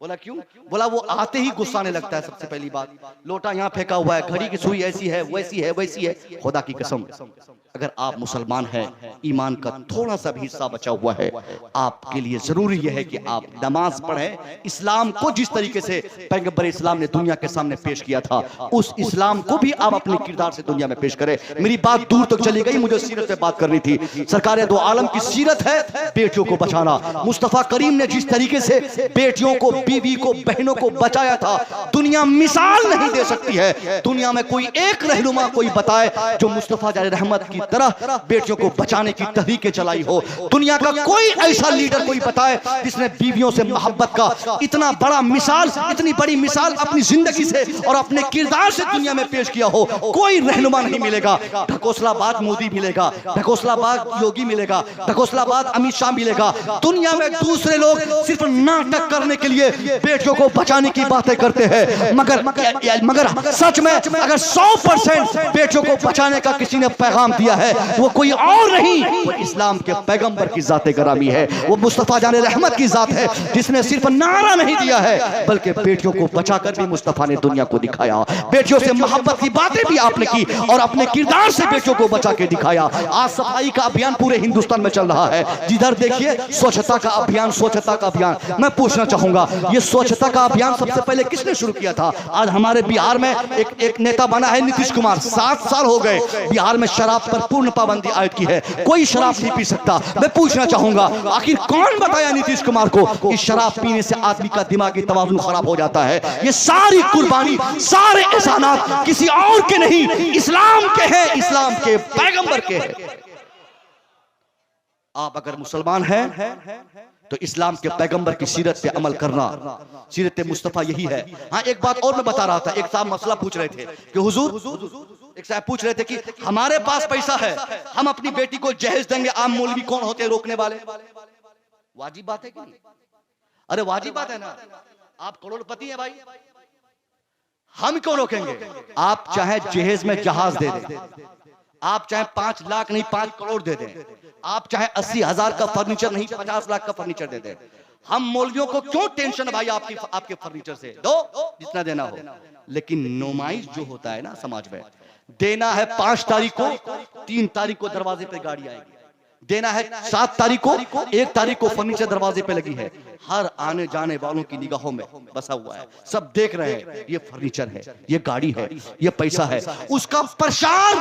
बोला क्यों? बोला वो आते ही गुस्सा आने लगता है। सबसे पहली बात, लोटा यहाँ फेंका हुआ है, घड़ी की सुई ऐसी है, वैसी है, वैसी है। खुदा की कसम, अगर आप मुसलमान हैं, ईमान का थोड़ा सा भी हिस्सा बचा हुआ है, आपके लिए जरूरी यह है कि आप नमाज पढ़ें। इस्लाम को जिस तरीके से पैगंबर इस्लाम ने दुनिया के सामने पेश किया था, उस इस्लाम को भी आप अपने किरदार से दुनिया में पेश करें। मेरी बात दूर तक चली गई, मुझे सीरत पे बात करनी थी। सरकार दो आलम की सीरत है बेटियों को बचाना। मुस्तफा करीम ने जिस तरीके से बेटियों को, बीवी को, बहनों को बचाया था, दुनिया मिसाल नहीं दे सकती है। दुनिया में कोई एक रहनुमा कोई बताए जो मुस्तफा जारे रहमत की तरह बेटियों को बचाने की तहरीकें चलाई हो। दुनिया का कोई ऐसा लीडर कोई बताए जिसने बीवियों से मोहब्बत का इतना बड़ा मिसाल, इतनी बड़ी मिसाल अपनी जिंदगी से और अपने किरदार से दुनिया में पेश किया हो। कोई रहनुमा नहीं मिलेगा। ढकोसलाबाद मोदी मिलेगा, ढकोसलाबाद योगी मिलेगा, ढकोसलाबाद अमित शाह मिलेगा। दुनिया में दूसरे लोग सिर्फ नाटक करने के लिए बेटियों को बचाने की बातें करते हैं, मगर सच में अगर 100% बेटियों को बचाने का किसी ने पैगाम दिया है, वो कोई और नहीं, वो इस्लाम के पैगंबर की जाते गरामी है, वो मुस्तफा जाने रहमत की जात है, जिसने सिर्फ नारा नहीं दिया है बल्कि बेटियों को बचाकर भी मुस्तफा ने दुनिया को दिखाया। बेटियों से मोहब्बत की बातें भी आपने की और अपने किरदार से बेटियों को बचा के दिखाया। आज सफाई का अभियान पूरे हिंदुस्तान में चल रहा है, जिधर देखिए स्वच्छता का अभियान, स्वच्छता का अभियान। मैं पूछना चाहूंगा, ये स्वच्छता का अभियान सबसे पहले किसने शुरू किया था? आज हमारे बिहार में एक नेता बना है नीतीश कुमार। 7 साल हो गए बिहार में शराब पर पूर्ण पाबंदी आयद की है, कोई शराब नहीं पी सकता। मैं पूछना चाहूंगा, आखिर कौन बताया नीतीश कुमार को कि शराब पीने से आदमी का दिमागी तवाज़ुन खराब हो जाता है? ये सारी कुर्बानी, सारे एहसानात किसी और के नहीं, इस्लाम के हैं, इस्लाम के पैगंबर के हैं। आप अगर मुसलमान हैं तो इस्लाम के पैगंबर की सीरत पे अमल करना, सीरत मुस्तफा यही है। हाँ, एक बात और मैं बता रहा था, एक साहब मसला पूछ रहे थे कि हुजूर, एक साहब पूछ रहे थे कि हमारे पास पैसा है, हम अपनी बेटी को जहेज देंगे, आम मौलवी कौन होते हैं रोकने वाले? वाजिब बात है कि नहीं? अरे वाजिब बात है ना, आप करोड़पति हैं भाई, हम क्यों रोकेंगे? आप चाहे जहेज में जहाज दे दें, आप चाहे 5 लाख नहीं 5 करोड़ दे दें, आप चाहे 80,000 का फर्नीचर नहीं 50 लाख का फर्नीचर दे दें, हम मौलवियों को क्यों टेंशन भाई? आपके फर्नीचर से दो जितना देना हो, लेकिन नुमाइश जो होता है ना समाज में, देना है 5 तारीख को, 3 तारीख को दरवाजे पे गाड़ी आएगी, देना है 7 तारीख को, 1 तारीख को फर्नीचर दरवाजे पे लगी है। हर आने जाने वालों की निगाहों में बसा हुआ है, सब देख रहे हैं ये फर्नीचर है, ये गाड़ी है, ये पैसा है। उसका प्रचार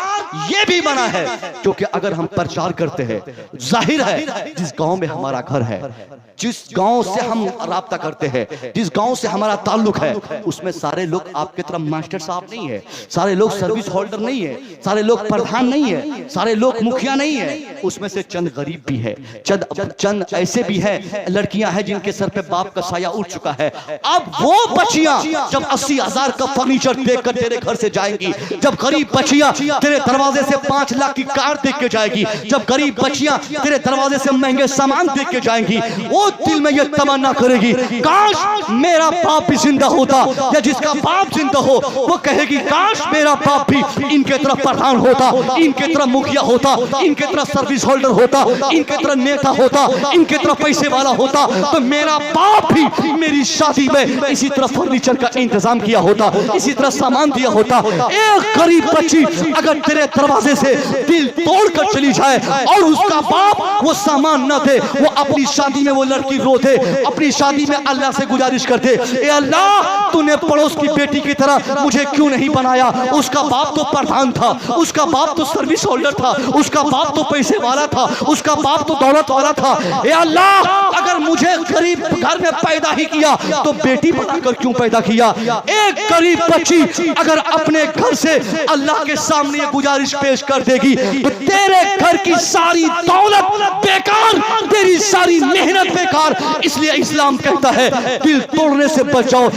ये भी बना है, क्योंकि अगर हम प्रचार करते हैं, जाहिर है जिस गांव में हमारा घर है, जिस गांव से हम राब्ता करते हैं, जिस गांव से हमारा ताल्लुक है, उसमें सारे लोग आपके तरफ मास्टर साहब नहीं है, सारे लोग सर्विस होल्डर नहीं है, सारे लोग प्रधान नहीं है, सारे लोग मुखिया नहीं है। उसमें से चंद गरीब भी है, चंद ऐसे भी है, लड़कियां हैं जिनके सर पे बाप का साया उठ चुका है। अब वो बच्चियां जब 80,000 का फर्नीचर देखकर तेरे घर से जाएंगी, जब गरीब बच्चियां तेरे दरवाजे से 5 लाख की कार देख के जाएगी, जब गरीब बच्चियां तेरे दरवाजे से महंगे सामान देख के जाएंगी, वो दिल में ये तमन्ना करेगी, काश मेरा बाप भी जिंदा होता, या जिसका बाप जिंदा हो वो कहेगी काश मेरा बाप भी इनके तरफ प्रधान होता, इनके तरफ मुखिया होता, इनके तरफ सर्विस होल्डर होता, इनके तरफ नेता होता, इनके तरफ पैसे वाला होता, तो मेरा बाप भी मेरी शादी में इसी तरह फर्नीचर का इंतजाम किया होता, इसी तरह सामान दिया होता। एक गरीब बच्ची अगर तेरे दरवाजे से दिल तोड़कर चली जाए और उसका बाप वो सामान न दे, वो अपनी शादी में वो लड़की रो दे, अपनी शादी में अल्लाह से गुजारिश कर दे, ए अल्लाह तूने पड़ोस की बेटी की तरह मुझे क्यों नहीं बनाया, उसका बाप तो प्रधान था, उसका बाप तो सर्विस होल्डर था, उसका बाप तो पैसे वाला था, उसका बाप तो दौलत वाला था, ए अल्लाह अगर मुझे गरीब घर में पैदा ही किया तो बेटी बनाकर क्यों पैदा किया। एक गरीब बच्ची अगर अपने घर से अल्लाह के सामने ये गुजारिश पेश कर देगी तो तेरे घर की सारी दौलत बेकार, तेरी सारी मेहनत बेकार। इसलिए इस्लाम कहता है दिल तोड़ने से बचाओ,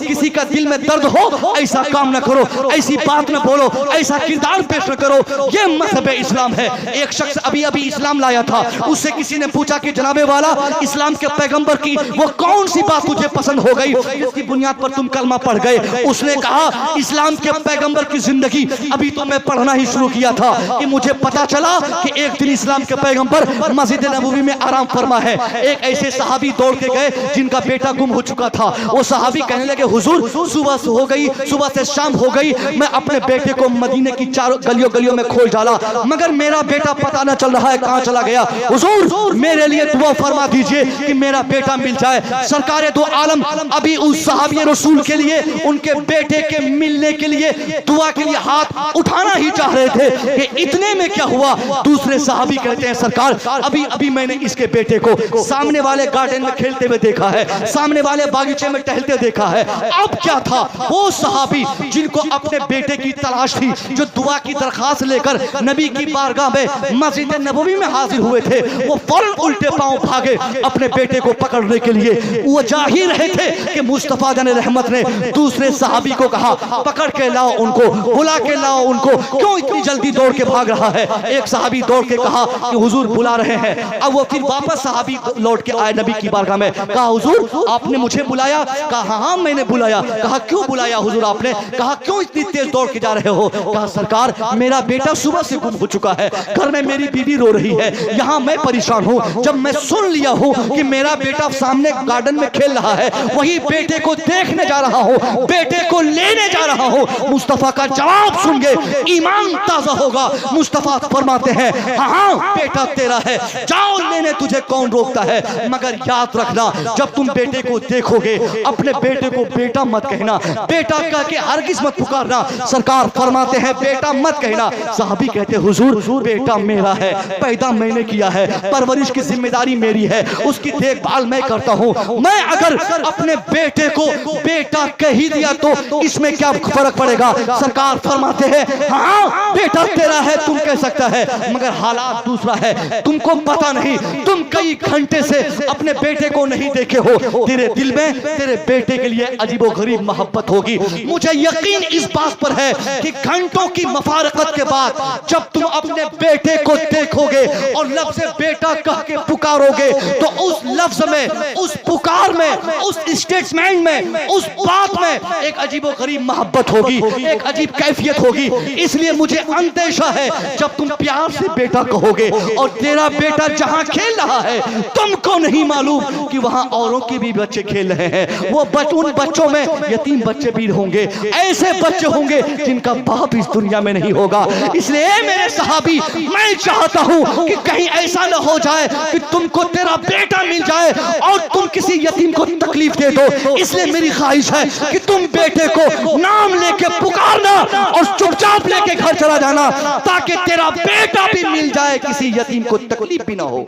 किसी का दिल में दर्द हो ऐसा काम न करो, ऐसी बात न बोलो, ऐसा किरदार पेश न करो, ये मजहब इस्लाम है। एक शख्स अभी इस्लाम लाया था, उससे किसी ने पूछा कि जनाबे वाला इस्लाम के पैगंबर की वो कौन सी बात तुझे पसंद हो गई जिसकी बुनियाद पर तुम कलमा पढ़ गए। उसने कहा इस्लाम के पैगंबर की जिंदगी अभी तो मैं पढ़ना ही शुरू किया था कि मुझे पता चला कि एक दिन इस्लाम के पैगंबर मस्जिद नबवी में आराम फरमा है। एक ऐसे सहाबी दौड़ के गए जिनका बेटा गुम हो चुका था। वो सहाबी कहने लगे हुजूर सुबह से हो गई, सुबह से शाम हो गई, मैं अपने बेटे को मदीने की चारों गलियों में खोज डाला मगर मेरा बेटा पता न चल रहा है कहां चला गया। हुजूर मेरे लिए दुआ फरमा दीजिए कि मेरा बेटा मिल जाए। सरकारे दो आलम अभी उस सहाबी रसूल के लिए, उनके बेटे के मिलने के लिए दुआ के लिए हाथ उठाना ही चाह रहे थे कि इतने में क्या हुआ, दूसरे सहाबी कहते हैं सरकार अभी मैंने इसके बेटे को सामने वाले गार्डन में खेलते हुए देखा है, सामने वाले बागीचे में टहलते देखा है। अब क्या था, वो सहाबी जिनको अपने बेटे की तलाश थी, जो दुआ की दरखास्त लेकर नबी की बारगाह में मस्जिद नबवी में हाजिर हुए थे, वो फौरन उल्टे पांव भागे अपने बेटे को पकड़ने के लिए। वो जा ही रहे थे कि मुस्तफा जान रहमत ने दूसरे सहाबी को कहा पकड़ के लाओ उनको, बुला के लाओ उनको, क्यों इतनी जल्दी दौड़ के भाग रहा है। एक सहाबी दौड़ के कहा कि हुजूर बुला रहे हैं। अब वो फिर वापस सहाबी लौट के आए नबी की बारगाह में, कहा हुजूर आपने मुझे बुलाया? कहा हाँ मैंने बुलाया। कहा क्यों बुलाया हुजूर आपने? कहा क्यों इतनी तेज दौड़ के जा रहे हो? कहा सरकार मेरा बेटा सुबह से गुम हो चुका है, घर में मेरी बीवी रो रही है, यहाँ मैं परेशान हूँ। जब मैं सुन लिया हूँ कि मेरा बेटा सामने गार्डन में खेल रहा है, वही बेटे को देखने जा रहा हूँ, बेटे को लेने जा रहा हूँ। मुस्तफा का जवाब सुन के ईमान ताजा होगा। मुस्तफा फरमाते हैं हाँ बेटा तेरा है, जाओ लेने, तुझे कौन रोकता है। मगर याद रखना जब तुम बेटे को देखोगे अपने बेटे को बेटा मत कहना, बेटा कह के हरगिज़ मत पुकारना। सरकार फरमाते हैं बेटा मत कहना। साहबी कहते हुजूर बेटा मेरा है, पैदा मैंने किया है, परवरिश की जिम्मेदारी मेरी है, उसकी देखभाल मैं करता हूँ। मैं अगर अपने बेटे को बेटा कह ही दिया तो इसमें क्या फर्क पड़ेगा। सरकार फरमाते हैं हाँ बेटा तेरा है, तुम कह सकता है, मगर हालात दूसरा है, तुमको पता नहीं, तुम कई घंटे से अपने बेटे को नहीं देखे हो, तेरे दिल में तेरे बेटे के लिए अजीबो गरीब मोहब्बत होगी। मुझे यकीन इस बात पर है कि घंटों की मफारकत के बाद जब तुम अपने बेटे को देखोगे और लफ्ज़ बेटा कह के पुकारोगे तो उस लफ्ज में, उस पुकार में, उस स्टेटमेंट में, उस बात में एक अजीबो गरीब मोहब्बत होगी, एक अजीब कैफियत होगी। इसलिए मुझे अंदेशा है जब तुम प्यार से बेटा कहोगे और तेरा बेटा जहां खेल रहा है तुमको नहीं मालूम कि वहां औरों के भी बच्चे खेल रहे हैं। वो उन बच्चों में यतीम बच्चे भी होंगे, ऐसे बच्चे होंगे जिनका बाप इस दुनिया में नहीं होगा। इसलिए मेरे सहाबी मैं चाहता हूं कि कहीं ऐसा न हो जाए कि तुमको तेरा बेटा मिल जाए और तुम किसी यतीम को तकलीफ दे दो। इसलिए मेरी ख्वाहिश है कि तुम बेटे को नाम लेके पुकारना और चुपचाप लेके घर चला जाना ताकि तेरा बेटा भी मिल जाए, किसी यतीम को तकलीफ भी ना हो।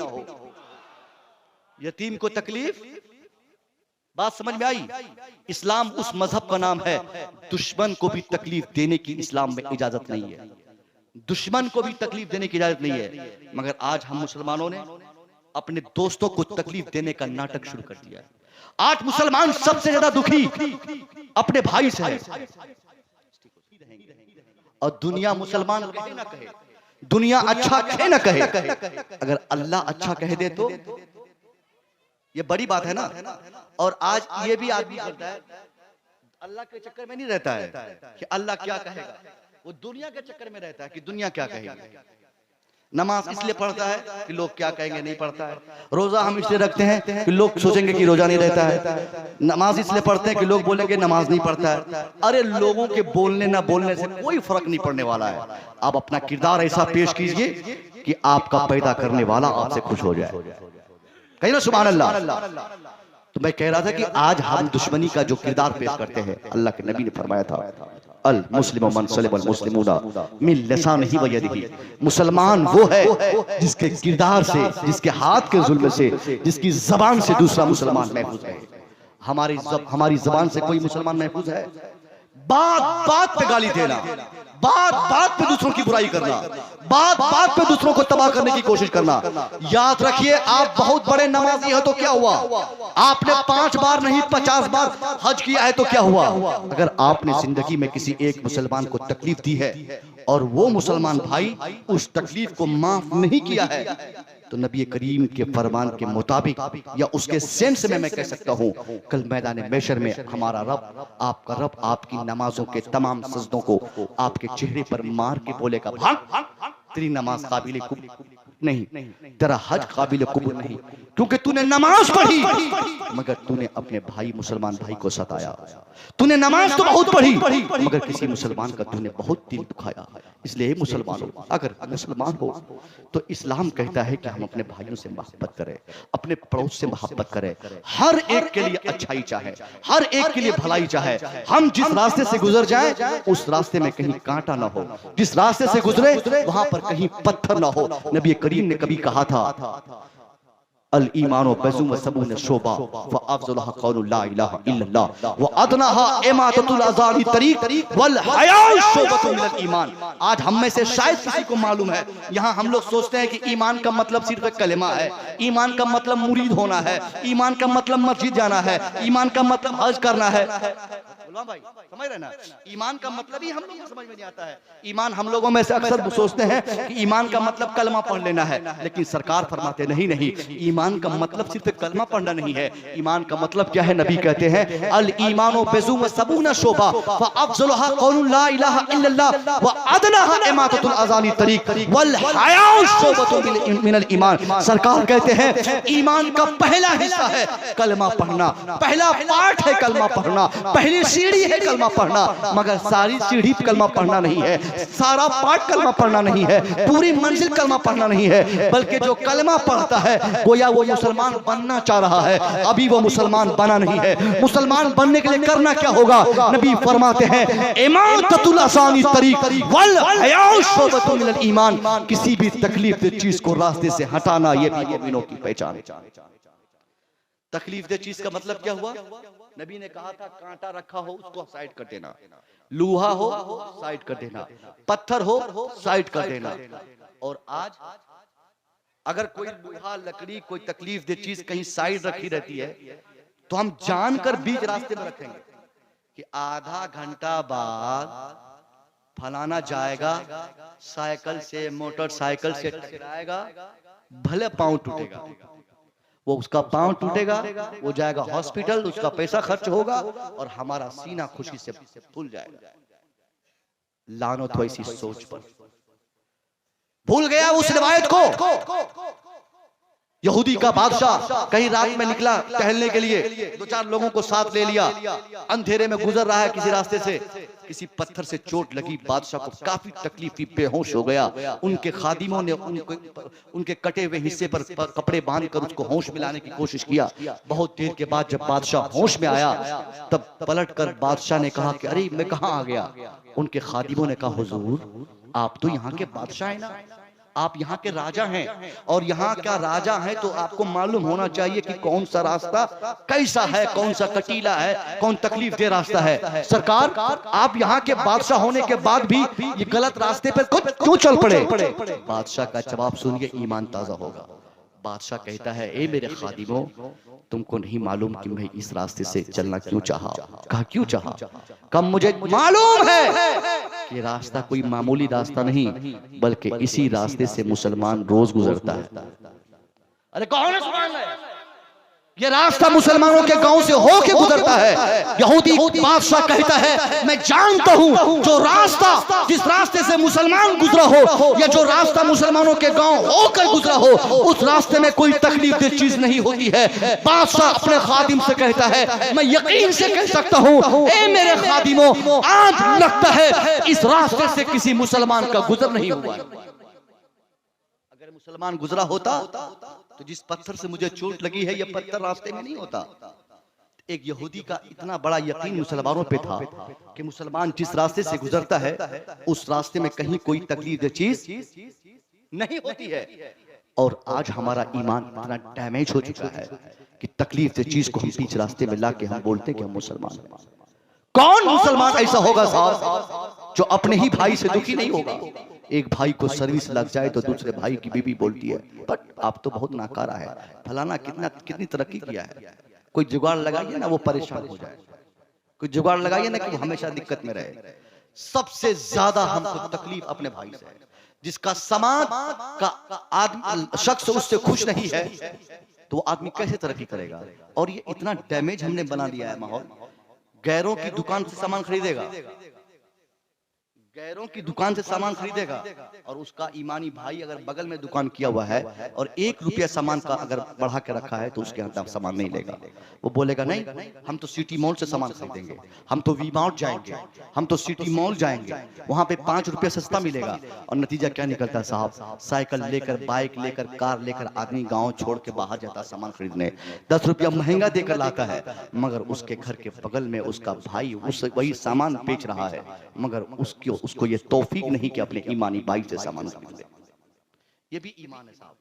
यतीम को तकलीफ, बात समझ में आई? इस्लाम उस मजहब का नाम है, दुश्मन को भी तकलीफ देने की इस्लाम में इजाजत नहीं है। दुश्मन को भी तकलीफ देने की इजाजत नहीं है। मगर आज हम मुसलमानों ने अपने दोस्तों को तकलीफ देने का नाटक शुरू कर दिया है। आज मुसलमान सबसे ज्यादा दुखी अपने भाई से है, और दुनिया मुसलमान कहे ना कहे, दुनिया अच्छा कहे ना कहे, अगर अल्लाह अच्छा कह दे तो ये बड़ी बात है ना। और आज ये भी आदमी करता है, अल्लाह के चक्कर में नहीं रहता है कि अल्लाह क्या कहेगा, वो दुनिया के चक्कर में रहता है कि दुनिया क्या कहेगी। नमाज इसलिए पढ़ता है कि लोग क्या कहेंगे, नहीं पढ़ता है। रोजा हम इसलिए रखते हैं कि लोग सोचेंगे कि रोजा नहीं रहता है। नमाज इसलिए पढ़ते हैं कि लोग बोलेंगे नमाज नहीं पढ़ता है। अरे लोगों के बोलने ना बोलने से कोई फर्क नहीं पड़ने वाला है। आप अपना किरदार ऐसा पेश कीजिए कि आपका पैदा करने वाला आपसे खुश हो जाए। कहीं ना सुभान अल्लाह। तो मैं कह रहा था कि आज हम दुश्मनी का जो किरदार पेश करते हैं, अल्लाह के नबी ने फरमाया था, अल मुस्लिम मन सलिमल मुस्लिमूना मिन लिसानिही व यदिही। मुसलमान वो है जिसके किरदार से, जिसके हाथ के जुल्म से, जिसकी जबान से दूसरा मुसलमान महफूज है। हमारी जबान से कोई मुसलमान महफूज है? बात बात पे गाली देना, बात बात पे दूसरों की बुराई करना, बात बात पे दूसरों को तबाह करने की कोशिश करना। याद रखिए, आप बहुत बड़े नमाजी हो तो क्या हुआ? आपने 5 बार नहीं 50 बार हज किया है तो क्या हुआ? अगर आपने जिंदगी में किसी एक मुसलमान को तकलीफ दी है और वो मुसलमान भाई उस तकलीफ को माफ नहीं किया है, तो नबी करीम के फरमान के मुताबिक या उसके सेंस में मैं कह सकता हूँ, कल मैदान महशर में हमारा रब, आपका रब आपकी नमाजों के तमाम सजदों को आपके चेहरे पर मार के बोलेगा, भाग, तेरी नमाज काबिल नहीं, तेरा हज काबिल कबूल नहीं, क्योंकि तूने नमाज पढ़ी मगर तूने अपने भाई मुसलमान भाई को सताया। तूने नमाज तो बहुत पढ़ी मगर किसी मुसलमान का तूने बहुत दिल दुखाया। इसलिए मुसलमानों, अगर मुसलमान हो तो इस्लाम कहता है कि हम अपने भाइयों से मोहब्बत करें, अपने पड़ोस से मोहब्बत करें, हर एक के लिए अच्छाई चाहे, हर एक के लिए भलाई चाहे। हम जिस रास्ते से गुजर जाएं उस रास्ते में कहीं कांटा ना हो, जिस रास्ते से गुजरे वहां पर कहीं पत्थर ना हो। नबी करीम ने कभी कहा था, अल ईमानो बज़ुम व सबून शोबा व अफज़लुहा क़ौलु ला इलाहा इल्लल्लाह व अदनाहा इमाततुल अज़ानी तरीक़ वल हया शोबतुन मिनल ईमान। आज हम में से शायद किसी को मालूम है, यहाँ हम लोग सोचते हैं कि ईमान का मतलब सिर्फ कलेमा है, ईमान का मतलब मुरीद होना है, ईमान का मतलब मस्जिद जाना है, ईमान का मतलब हज करना है। भाई समझ रहे ना, ईमान का मतलब ही हम लोगों को समझ में नहीं आता है। ईमान हम लोगों में से अक्सर सोचते हैं कि ईमान का मतलब कलमा पढ़ लेना है, लेकिन सरकार फरमाते नहीं, ईमान का मतलब सिर्फ कलमा पढ़ना नहीं है। ईमान का मतलब क्या है? नबी कहते हैं, अल ईमानो बिज़ुम व सबूना शोबा व अफज़लुहा क़ौलु ला इलाहा इल्लल्लाह व अदनाहा इमाततुल अज़ानी तरीक़ वल हया शोबतुन मिनल ईमान। सरकार कहते हैं ईमान का पहला हिस्सा है कलमा पढ़ना, पहला पार्ट है कलमा पढ़ना, पहली सीढ़ी है कलमा पढ़ना। मगर सारी सीढ़ी कलमा पढ़ना नहीं है, सारा पाठ कलमा पढ़ना नहीं है, पूरी मंजिल कलमा पढ़ना नहीं है, बल्कि जो कलमा पढ़ता है गोया वो मुसलमान बनना चाह रहा है, अभी वो मुसलमान बना नहीं है। मुसलमान बनने के लिए करना क्या होगा? नबी फरमाते हैं, इमाततुल अज़ानी तरीक़ वल हया शोबतुन मिनल ईमान। किसी भी तकलीफ दे चीज को रास्ते से हटाना, ये भी मोमिनों की पहचान है। तकलीफ दे चीज का मतलब क्या हुआ? नबी ने कहा था, कांटा रखा हो उसको साइड कर देना, लोहा हो साइड कर देना, पत्थर हो साइड कर देना। और आज अगर कोई लोहा लकड़ी कोई तकलीफ दे चीज कहीं साइड रखी रहती है तो हम जानकर बीच रास्ते में रखेंगे कि आधा घंटा बाद फलाना जाएगा, साइकिल से मोटरसाइकिल से टकराएगा, भले पांव टूटेगा, वो उसका पांव टूटेगा, वो जाएगा हॉस्पिटल, उसका पैसा खर्च होगा और हमारा सीना खुशी से फूल जाएगा। लानत हो ऐसी सोच पर। भूल गया उस रिवायत को। यहूदी का बादशाह कहीं रात में निकला टहलने के लिए, 2-4 लोगों को साथ ले लिया, अंधेरे में गुजर रहा है किसी रास्ते से, किसी पत्थर से चोट लगी, बादशाह को काफी तकलीफ, बेहोश हो गया। उनके खादिमों ने उनके कटे हुए हिस्से पर कपड़े बांधकर उसको होश में लाने की कोशिश किया। बहुत देर के बाद जब बादशाह होश में आया तब पलटकर बादशाह ने कहा कि अरे मैं कहाँ आ गया? उनके खादिमों ने कहा, हुजूर आप तो यहाँ के बादशाह हैं ना, आप यहाँ के राजा हैं और यहाँ क्या राजा हैं तो आपको मालूम होना चाहिए कि कौन सा रास्ता कैसा है, कौन सा कटीला है, कौन तकलीफ दे रास्ता है। सरकार, आप यहाँ के बादशाह होने के बाद भी ये गलत रास्ते पर कुछ क्यों चल पड़े? बादशाह का जवाब सुनिए, ईमान ताजा होगा। बादशाह कहता है, ए मेरे खादिमों, तुमको नहीं मालूम कि मैं इस रास्ते से चलना क्यों चाहा? कहा क्यों चाहा? कब मुझे मालूम है कि रास्ता कोई मामूली रास्ता नहीं, बल्कि इसी रास्ते से मुसलमान रोज गुजरता है। अरे कौन है सुभान अल्लाह? ये रास्ता मुसलमानों के गांव से होके गुजरता है। यहूदी बादशाह कहता है, मैं जानता हूं जो रास्ता, जिस रास्ते से मुसलमान गुजरा हो या जो रास्ता मुसलमानों के गांव होकर गुजरा हो, उस रास्ते में कोई तकलीफ दे चीज नहीं होती है। बादशाह अपने खादिम से कहता है, मैं यकीन से कह सकता हूं, ए मेरे खादिमों, आज लगता है इस रास्ते से किसी मुसलमान का गुजर नहीं हुआ। अगर मुसलमान गुजरा होता तो जिस पत्थर से मुझे चोट लगी है, यह पत्थर रास्ते में नहीं होता। एक यहूदी का इतना बड़ा यकीन मुसलमानों पे था कि मुसलमान जिस रास्ते से गुजरता है उस रास्ते में कहीं कोई तकलीफ चीज नहीं होती है। और आज हमारा ईमान इतना डैमेज हो चुका है कि तकलीफ चीज को हम बीच रास्ते में लाके हम बोलते हैं कि हम मुसलमान हैं। कौन मुसलमान ऐसा होगा साहब जो अपने ही भाई से दुखी नहीं होगा? एक भाई को सर्विस लग जाए तो दूसरे भाई की बीवी बोलती है, बट आप तो बहुत नाकारा है, फलाना कितनी तरक्की किया है, कोई जुगाड़ लगाइए ना वो परेशान हो जाए, कोई जुगाड़ लगाइए ना कि वो हमेशा दिक्कत में रहे। सबसे ज्यादा हमको तकलीफ अपने भाई से है। जिसका समाज का आदमी शख्स उससे खुश नहीं है तो वो आदमी कैसे तरक्की करेगा? और ये इतना डैमेज हमने बना दिया है माहौल। गैरों की दुकान से सामान खरीदेगा, गैरों की दुकान से सामान खरीदेगा और उसका ईमानी भाई अगर बगल में दुकान किया हुआ है और 1 रुपया सामान का अगर बढ़ा के रखा है तो उसके यहाँ सामान नहीं लेगा। वो बोलेगा नहीं, हम तो सिटी मॉल से सामान खरीदेंगे, हम तो वी मार्ट जाएंगे, हम तो सिटी मॉल जाएंगे, वहां पे 5 रुपया सस्ता मिलेगा। और नतीजा क्या निकलता है साहब? साइकिल लेकर, बाइक लेकर, कार लेकर आदमी गाँव छोड़ के बाहर जाता है सामान खरीदने, 10 रुपया महंगा देकर लाता है, मगर उसके घर के बगल में उसका भाई वही सामान बेच रहा है, मगर उसको ये तौफीक नहीं कि अपने ईमानी भाई से सामान खरीदे। ये भी ईमान है साहब।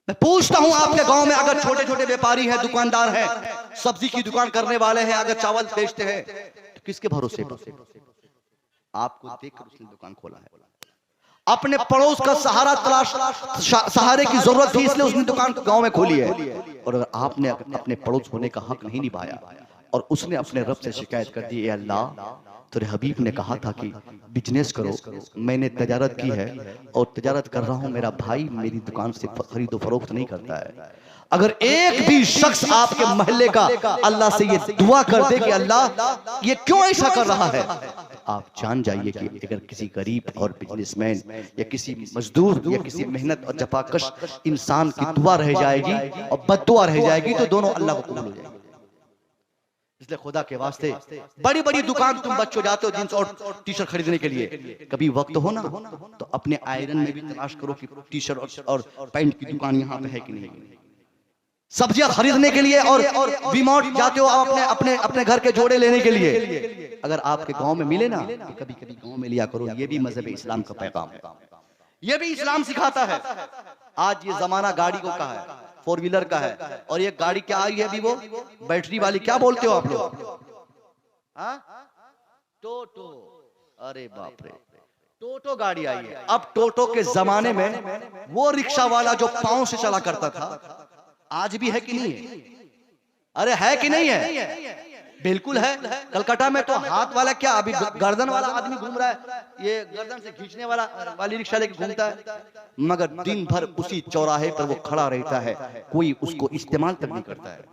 मैं पूछता हूं, आपके गांव में अगर छोटे छोटे व्यापारी हैं, दुकानदार हैं, सब्जी की दुकान करने वाले हैं, अगर चावल बेचते हैं तो किसके भरोसे पर? आपको देखकर उसने दुकान खोला है। अपने पड़ोस का सहारा सहारे की जरूरत थी इसलिए उसने दुकान गांव में खोली है। और अगर आपने अपने पड़ोस होने का हक नहीं निभाया और उसने अपने रब से शिकायत कर दी, ए अल्लाह, तेरे हबीब ने कहा था कि बिजनेस करो, मैंने तजारत की है और तजारत कर रहा हूं, मेरा भाई मेरी दुकान से खरीदो फरोख्त नहीं करता है। अगर एक भी शख्स आपके मोहल्ले का अल्लाह से ये दुआ कर दे कि अल्लाह ये क्यों ऐसा कर रहा है, आप जान जाइए कि अगर किसी गरीब और बिजनेसमैन या किसी मजदूर या किसी मेहनत और जफाकश इंसान की दुआ रह जाएगी और बद्दुआ रह जाएगी तो दोनों अल्लाह को कबूल हो जाएगी। इसलिए खुदा के वास्ते बड़ी बड़ी दुकान तुम बच्चों जाते हो जींस और टी शर्ट खरीदने के लिए, कभी वक्त हो ना तो अपने आयरन में भी तलाश करो कि टी शर्ट और पैंट की दुकान यहाँ पे है कि नहीं। सब्जियां खरीदने के लिए और वी-मार्ट जाते हो आप अपने अपने घर के जोड़े लेने के लिए, अगर आपके गांव में मिले ना तो कभी कभी गांव में लिया करो। ये भी मजहब इस्लाम का पैगाम है, ये भी इस्लाम सिखाता है। आज ये जमाना गाड़ी को का है, 4 व्हीलर का है, और ये गाड़ी क्या आई है अभी, वो बैटरी वाली, क्या बोलते हो आप लोग? टोटो। अरे बाप रे, टोटो गाड़ी आई है। अब टोटो के जमाने में वो रिक्शा वाला जो पांव से चला करता था, आज भी है कि नहीं है? अरे है कि नहीं है? बिल्कुल है। कलकत्ता में तो हाथ वाला क्या, अभी गर्दन वाला आदमी घूम रहा है, ये गर्दन से खींचने वाली रिक्शा लेके घूमता है, मगर दिन भर उसी चौराहे पर वो खड़ा रहता है, कोई उसको इस्तेमाल तक नहीं करता है।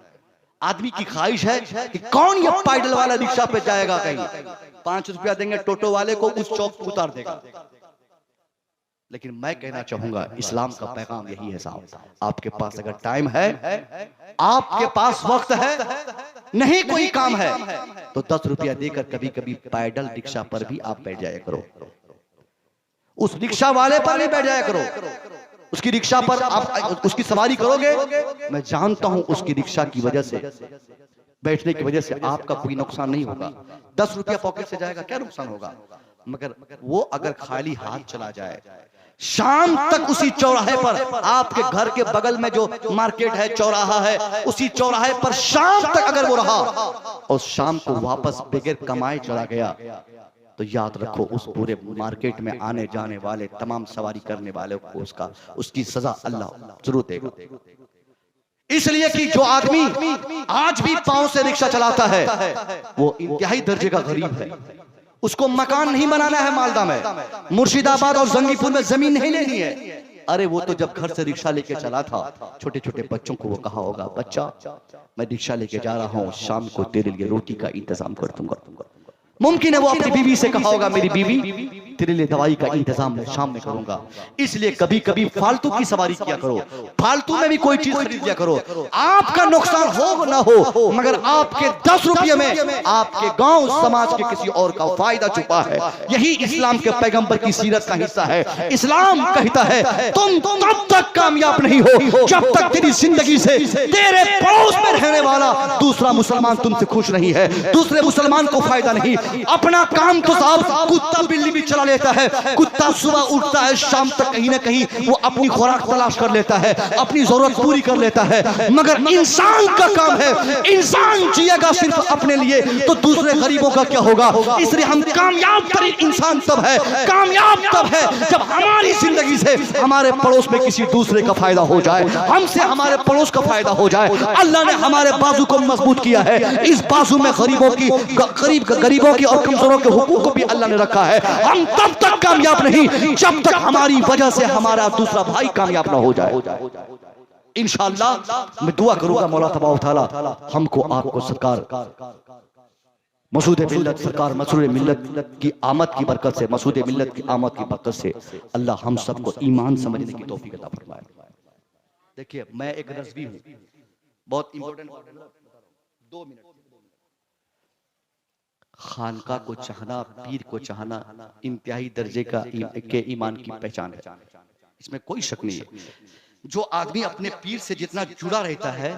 आदमी की ख्वाहिश है कि कौन ये पैडल वाला रिक्शा पे जाएगा, कहीं 5 रुपया देंगे टोटो वाले को, उस चौक को उतार देगा। लेकिन मैं कहना चाहूंगा इस्लाम का पैगाम यही है साहब, आपके पास अगर टाइम है, आपके पास वक्त है, नहीं कोई काम है, तो 10 रुपया देकर कभी कभी पैडल रिक्शा पर भी आप बैठ जाया करो, उस रिक्शा वाले पर भी बैठ जाया करो, उसकी रिक्शा पर आप उसकी सवारी करोगे, मैं जानता हूं उसकी रिक्शा की वजह से, बैठने की वजह से आपका कोई नुकसान नहीं होगा। 10 रुपया पॉकेट से जाएगा, क्या नुकसान होगा? मगर वो अगर खाली हाथ चला जाए, शाम तक उसी चौराहे पर, आपके घर के बगल में जो मार्केट है, चौराहा है, उसी चौराहे पर शाम तक अगर वो रहा और शाम को वापस बगैर कमाए चला गया, तो याद रखो उस पूरे मार्केट में आने जाने वाले तमाम सवारी करने वाले को उसकी सजा अल्लाह जरूर देगा। इसलिए कि जो आदमी आज भी पांव से रिक्शा चलाता है वो इंतहाई दर्जे का गरीब है। उसको मकान नहीं बनाना है मालदा में, मुर्शिदाबाद और जंगीपुर में जमीन नहीं लेनी है। अरे वो तो जब घर से रिक्शा लेके चला था, छोटे छोटे बच्चों को वो कहा होगा, बच्चा मैं रिक्शा लेके जा रहा हूँ, शाम को तेरे लिए रोटी का इंतजाम कर दूंगा। मुमकिन है वो अपनी बीवी से कहा होगा, मेरी बीवी तेरे लिए दवाई का इंतजाम मैं शाम में करूंगा। इसलिए कभी कभी फालतू की सवारी किया करो, फालतू में भी कोई चीज खरीद लिया करो। आपका नुकसान हो ना हो, मगर आपके 10 रुपये में आपके गांव समाज के किसी और का फायदा छुपा है। यही इस्लाम के पैगंबर की सीरत का हिस्सा है। इस्लाम कहता है तुम तब तक कामयाब नहीं हो जब तक तेरी जिंदगी से तेरे पड़ोस में रहने वाला दूसरा मुसलमान तुमसे खुश नहीं है, दूसरे मुसलमान को फायदा नहीं। अपना काम तो साहब कुत्ता बिल्ली भी चला लेता है। कुत्ता सुबह उठता है, शाम तक कहीं ना कहीं वो अपनी खुराक तलाश कर लेता है, अपनी जरूरत पूरी कर लेता है। मगर इंसान का काम है, इंसान जिएगा सिर्फ अपने लिए, तो दूसरे गरीबों का क्या होगा। इसलिए हम कामयाब तरीन इंसान तब है, कामयाब तब है जब हमारी जिंदगी से हमारे पड़ोस में किसी दूसरे का फायदा हो जाए, हमसे हमारे पड़ोस का फायदा हो जाए। अल्लाह ने हमारे बाजू को मजबूत किया है, इस बाजू में गरीबों की और कमजोरों के हुकूक को भी अल्लाह ने रखा है। हम तब तक कामयाब नहीं जब तक हमारी वजह से हमारा दूसरा भाई कामयाब ना हो जाए। इंशाअल्लाह मैं दुआ करूंगा मौला तबारक व तआला हमको आपको सरकार मसूद मिल्लत, सरकार मसूद मिल्लत की आमद की बरकत से, मसूद मिल्लत की आमद की बरकत से अल्लाह हम सबको ईमान समझने की तौफीक अता फरमाए। देखिए मैं एक रज़वी हूं, बहुत इंपॉर्टेंट 2 मिनट। खानका को चाहना, पीर को चाहना इंतहाई दर्जे के ईमान की पहचान है, इसमें कोई शक नहीं है। जो आदमी अपने पीर से जितना जुड़ा रहता है,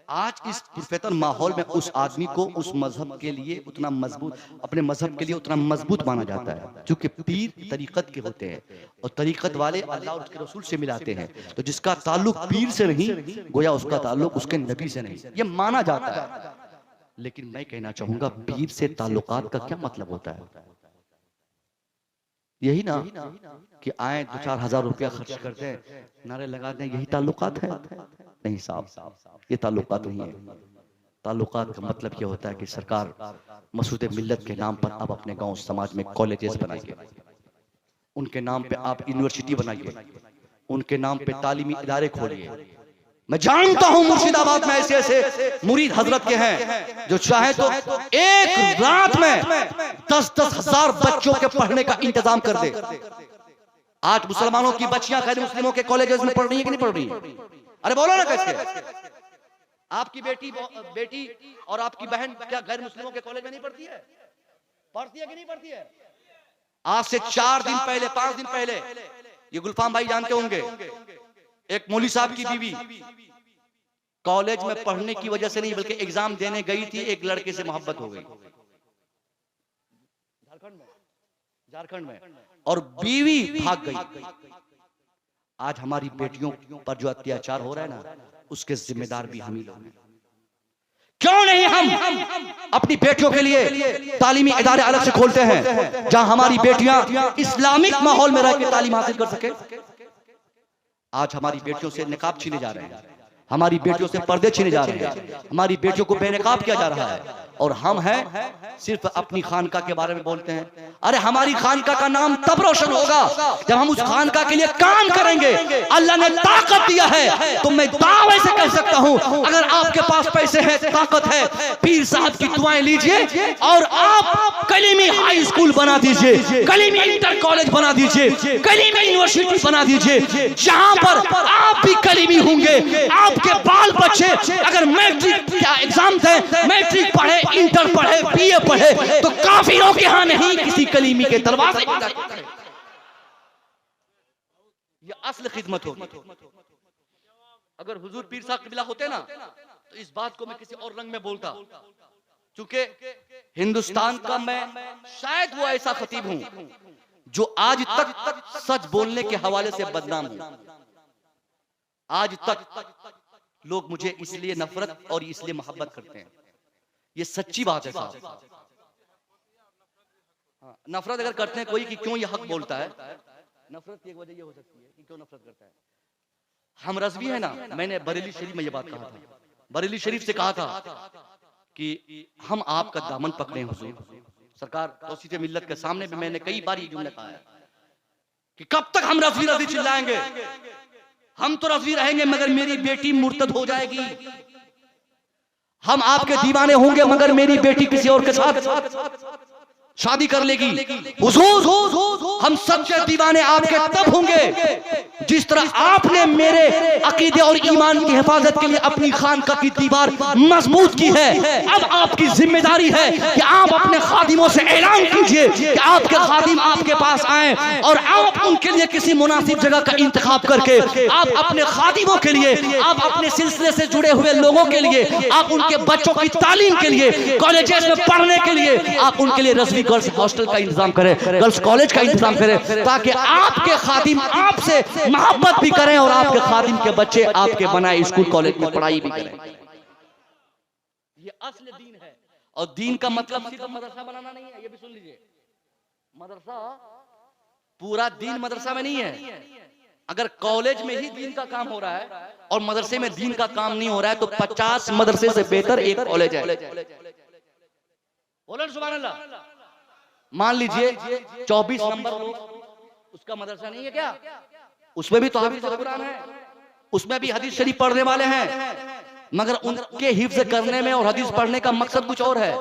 आज इस पुरफेतन माहौल में उस आदमी को उस मजहब के लिए उतना मजबूत, अपने मजहब के लिए उतना मजबूत माना जाता है, क्योंकि पीर तरीकत के होते हैं और तरीकत वाले अल्लाह और उसके रसूल से मिलाते हैं। तो जिसका ताल्लुक पीर से नहीं, गोया उसका ताल्लुक उसके नबी से नहीं, ये माना जाता है। लेकिन मैं कहना चाहूंगा पीर से ताल्लुकात का क्या मतलब होता है। यही ना कि आए 2-4 हजार रुपया खर्च कर दें, नारे लगा दें, यही ताल्लुकात है। नहीं साहब, ये ताल्लुकात नहीं है। ताल्लुकात का मतलब ये होता है कि सरकार मसूद मिल्लत के नाम पर अब अपने गांव समाज में कॉलेजेस बनाइए, उनके नाम पे आप यूनिवर्सिटी बनाइए, उनके नाम पे तालीमी इदारे खोलिए। मैं जानता हूं मुर्शिदाबाद में ऐसे ऐसे मुरीद हजरत के हैं जो चाहे तो एक रात में 10-10 हजार बच्चों के पढ़ने का इंतजाम कर दे। आज मुसलमानों की बच्चियां गैर मुस्लिमों के कॉलेजेस में पढ़ रही है कि नहीं पढ़ रही? अरे बोलो ना कैसे? आपकी बेटी और आपकी बहन क्या गैर मुस्लिमों के कॉलेज में नहीं पढ़ती है? पढ़ती है कि नहीं पढ़ती है? आज से 4 दिन पहले, 5 दिन पहले, ये गुलफाम भाई जानते होंगे, एक मौलवी साहब की बीवी कॉलेज में पढ़ने की वजह से नहीं बल्कि एग्जाम देने गई थी, एक लड़के से मोहब्बत हो गई झारखंड में, और बीवी भाग गई। आज हमारी बेटियों पर जो अत्याचार हो रहा है ना, उसके जिम्मेदार भी हम ही लोग हैं। क्यों नहीं हम अपनी बेटियों के लिए तालीमी इदारे अलग से खोलते हैं जहां हमारी बेटियां इस्लामिक माहौल में रह के तालीम हासिल कर सके। आज हमारी बेटियों से निकाब छीने जा रहे हैं, हमारी बेटियों से पर्दे छीने जा रहे हैं, हमारी बेटियों को बेनकाब किया जा रहा है, और हम हैं सिर्फ अपनी खानका के बारे में बोलते हैं। अरे हमारी खानका का नाम तब रोशन होगा जब हम उस खानका के लिए काम करेंगे। अल्लाह ने ताकत दिया है तो मैं दावे से कह सकता हूं, अगर आपके पास पैसे हैं, ताकत है, पीर साहब की दुआएं लीजिए और आप कलीमी हाई स्कूल बना दीजिए, कलीमी इंटर कॉलेज बना दीजिए, कलीमी यूनिवर्सिटी बना दीजिए, जहां पर आप भी कलीमी होंगे। आपके बाल बच्चे अगर मैट्रिक का एग्जाम दें, मैट्रिक पढ़े, इंटर पढ़े, बीए पढ़े, तो काफिरों के यहां नहीं, किसी कलीमी के दरवाजे। ये असल खिदमत होगी। अगर हुजूर पीर साहब क़िबला होते ना, तो इस बात को मैं किसी और रंग में बोलता, क्योंकि हिंदुस्तान का मैं शायद वो ऐसा खतीब हूं जो आज तक सच बोलने के हवाले से बदनाम हूं। आज तक लोग मुझे इसलिए नफरत और इसलिए मोहब्बत करते हैं, ये सच्ची बात है साहब। हाँ, नफरत अगर करते हैं कोई कि क्यों ये हक बोलता है, नफरत की एक वजह ये हो सकती है कि क्यों नफरत करता है। हम रज़वी है ना, मैंने बरेली शरीफ में ये बात कहा था, बरेली शरीफ से कहा था कि हम आपका दामन पकड़े हुजूर सरकार। तौसीफ़े मिल्लत के सामने भी मैंने कई बार ये जुमला कहा है कि कब तक हम रज़वी रज़वी चिल्लाएंगे, हम तो रज़वी रहेंगे मगर मेरी बेटी मुर्तद हो जाएगी। हम आपके दीवाने होंगे मगर मेरी बेटी किसी और के साथ शादी कर लेगी। हुजूर हम सच्चे दीवाने आपके तब होंगे जिस तरह आपने मेरे अकीदे और ईमान की हिफाजत के लिए अपनी खानका की दीवार मजबूत की है। अब आपकी जिम्मेदारी है कि आप अपने खादिमों से ऐलान कीजिए कि आपके खादिम आपके पास आए और आप उनके लिए किसी मुनासिब जगह का इंतखाब करके आप अपने खादिमों के लिए, आप अपने सिलसिले से जुड़े हुए लोगों के लिए, आप उनके बच्चों की तालीम के लिए, कॉलेजेस में पढ़ने के लिए आप उनके लिए रज़वी गर्ल्स हॉस्टल का इंतजाम करें, गर्ल्स कॉलेज का इंतजाम करें, ताकि आपके खादिम आपसे मोहब्बत भी करें और आपके खादिम के बच्चे आपके बनाए स्कूल कॉलेज में पढ़ाई भी करें। ये असल दीन है। और दीन का मतलब सिर्फ मदरसा बनाना नहीं है, ये भी सुन लीजिए। मदरसा पूरा दीन मदरसा में नहीं है। अगर कॉलेज में ही दीन का काम हो रहा है और मदरसे में दीन का काम नहीं हो रहा है तो 50 मदरसे से बेहतर एक कॉलेज है। बोलो सुभान अल्लाह। मान लीजिए 24 नंबर उसका मदरसा नहीं है क्या, उसमें भी तो हाफिज कुरान है, उसमें भी हदीस शरीफ पढ़ने वाले हैं, मगर उनके हिफ्ज करने में और हदीस पढ़ने का मकसद कुछ और है।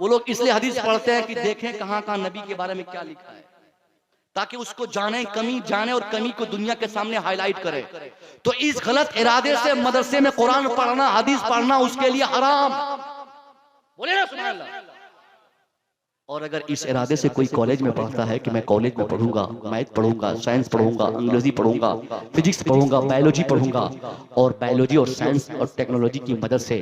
वो लोग इसलिए हदीस पढ़ते हैं कि देखें कहां कहां नबी के बारे में क्या लिखा है, ताकि उसको जाने, कमी जाने और कमी को दुनिया के सामने हाईलाइट करे। तो इस गलत इरादे से मदरसे में कुरान पढ़ना, हदीस पढ़ना उसके लिए हराम। बोले ना सुभान अल्लाह। और अगर इस इरादे से कोई कॉलेज में पढ़ता है कि मैं कॉलेज में पढ़ूंगा, मैथ पढ़ूंगा, साइंस पढ़ूंगा, अंग्रेजी पढ़ूंगा, फिजिक्स पढ़ूंगा, बायोलॉजी पढ़ूंगा, और बायोलॉजी और साइंस और टेक्नोलॉजी की मदद से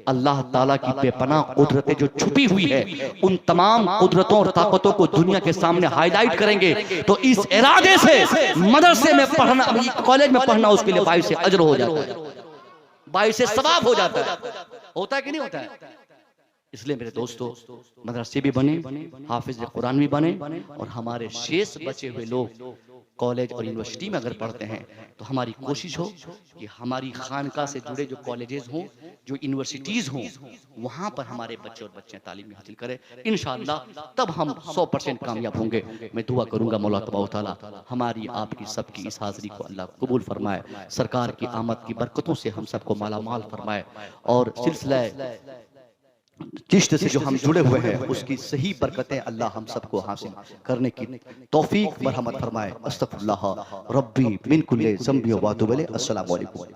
अल्लाह ताला की बेपनाह कुदरतें जो छुपी हुई है उन तमाम कुदरतों और ताकतों को दुनिया के सामने हाईलाइट करेंगे, तो इस इरादे से मदरसे में पढ़ना, कॉलेज में पढ़ना उसके लिए 22 से अजर हो जाता है, 22 से सवाब हो जाता है। होता है कि नहीं होता है? इसलिए मेरे दोस्तों मदरसे भी बने, हाफिज कुरान भी बने, और हमारे शेष बचे हुए लोग कॉलेज और यूनिवर्सिटी में अगर पढ़ते हैं तो हमारी कोशिश हो कि हमारी खानका से जुड़े जो कॉलेजेस हों, जो यूनिवर्सिटीज़ हों, वहाँ पर हमारे बच्चे और बच्चे तालीम हासिल करें। इंशाअल्लाह तब हम 100% कामयाब होंगे। मैं दुआ करूँगा मौला तबारक व तआला हमारी आपकी सबकी इस हाज़िरी को अल्लाह कबूल फरमाए, सरकार की आमद की बरकतों से हम सबको माला माल फरमाए, और सिलसिला चिश्त से जो हम जुड़े हुए हैं उसकी सही बरकतें अल्लाह हम सबको हासिल करने की तौफीक मरहमत फरमाए। अस्तगफिरुल्लाह रब्बी मिन कुल्ली ज़ंबि व अतूबु इलैह। अस्सलामु अलैकुम।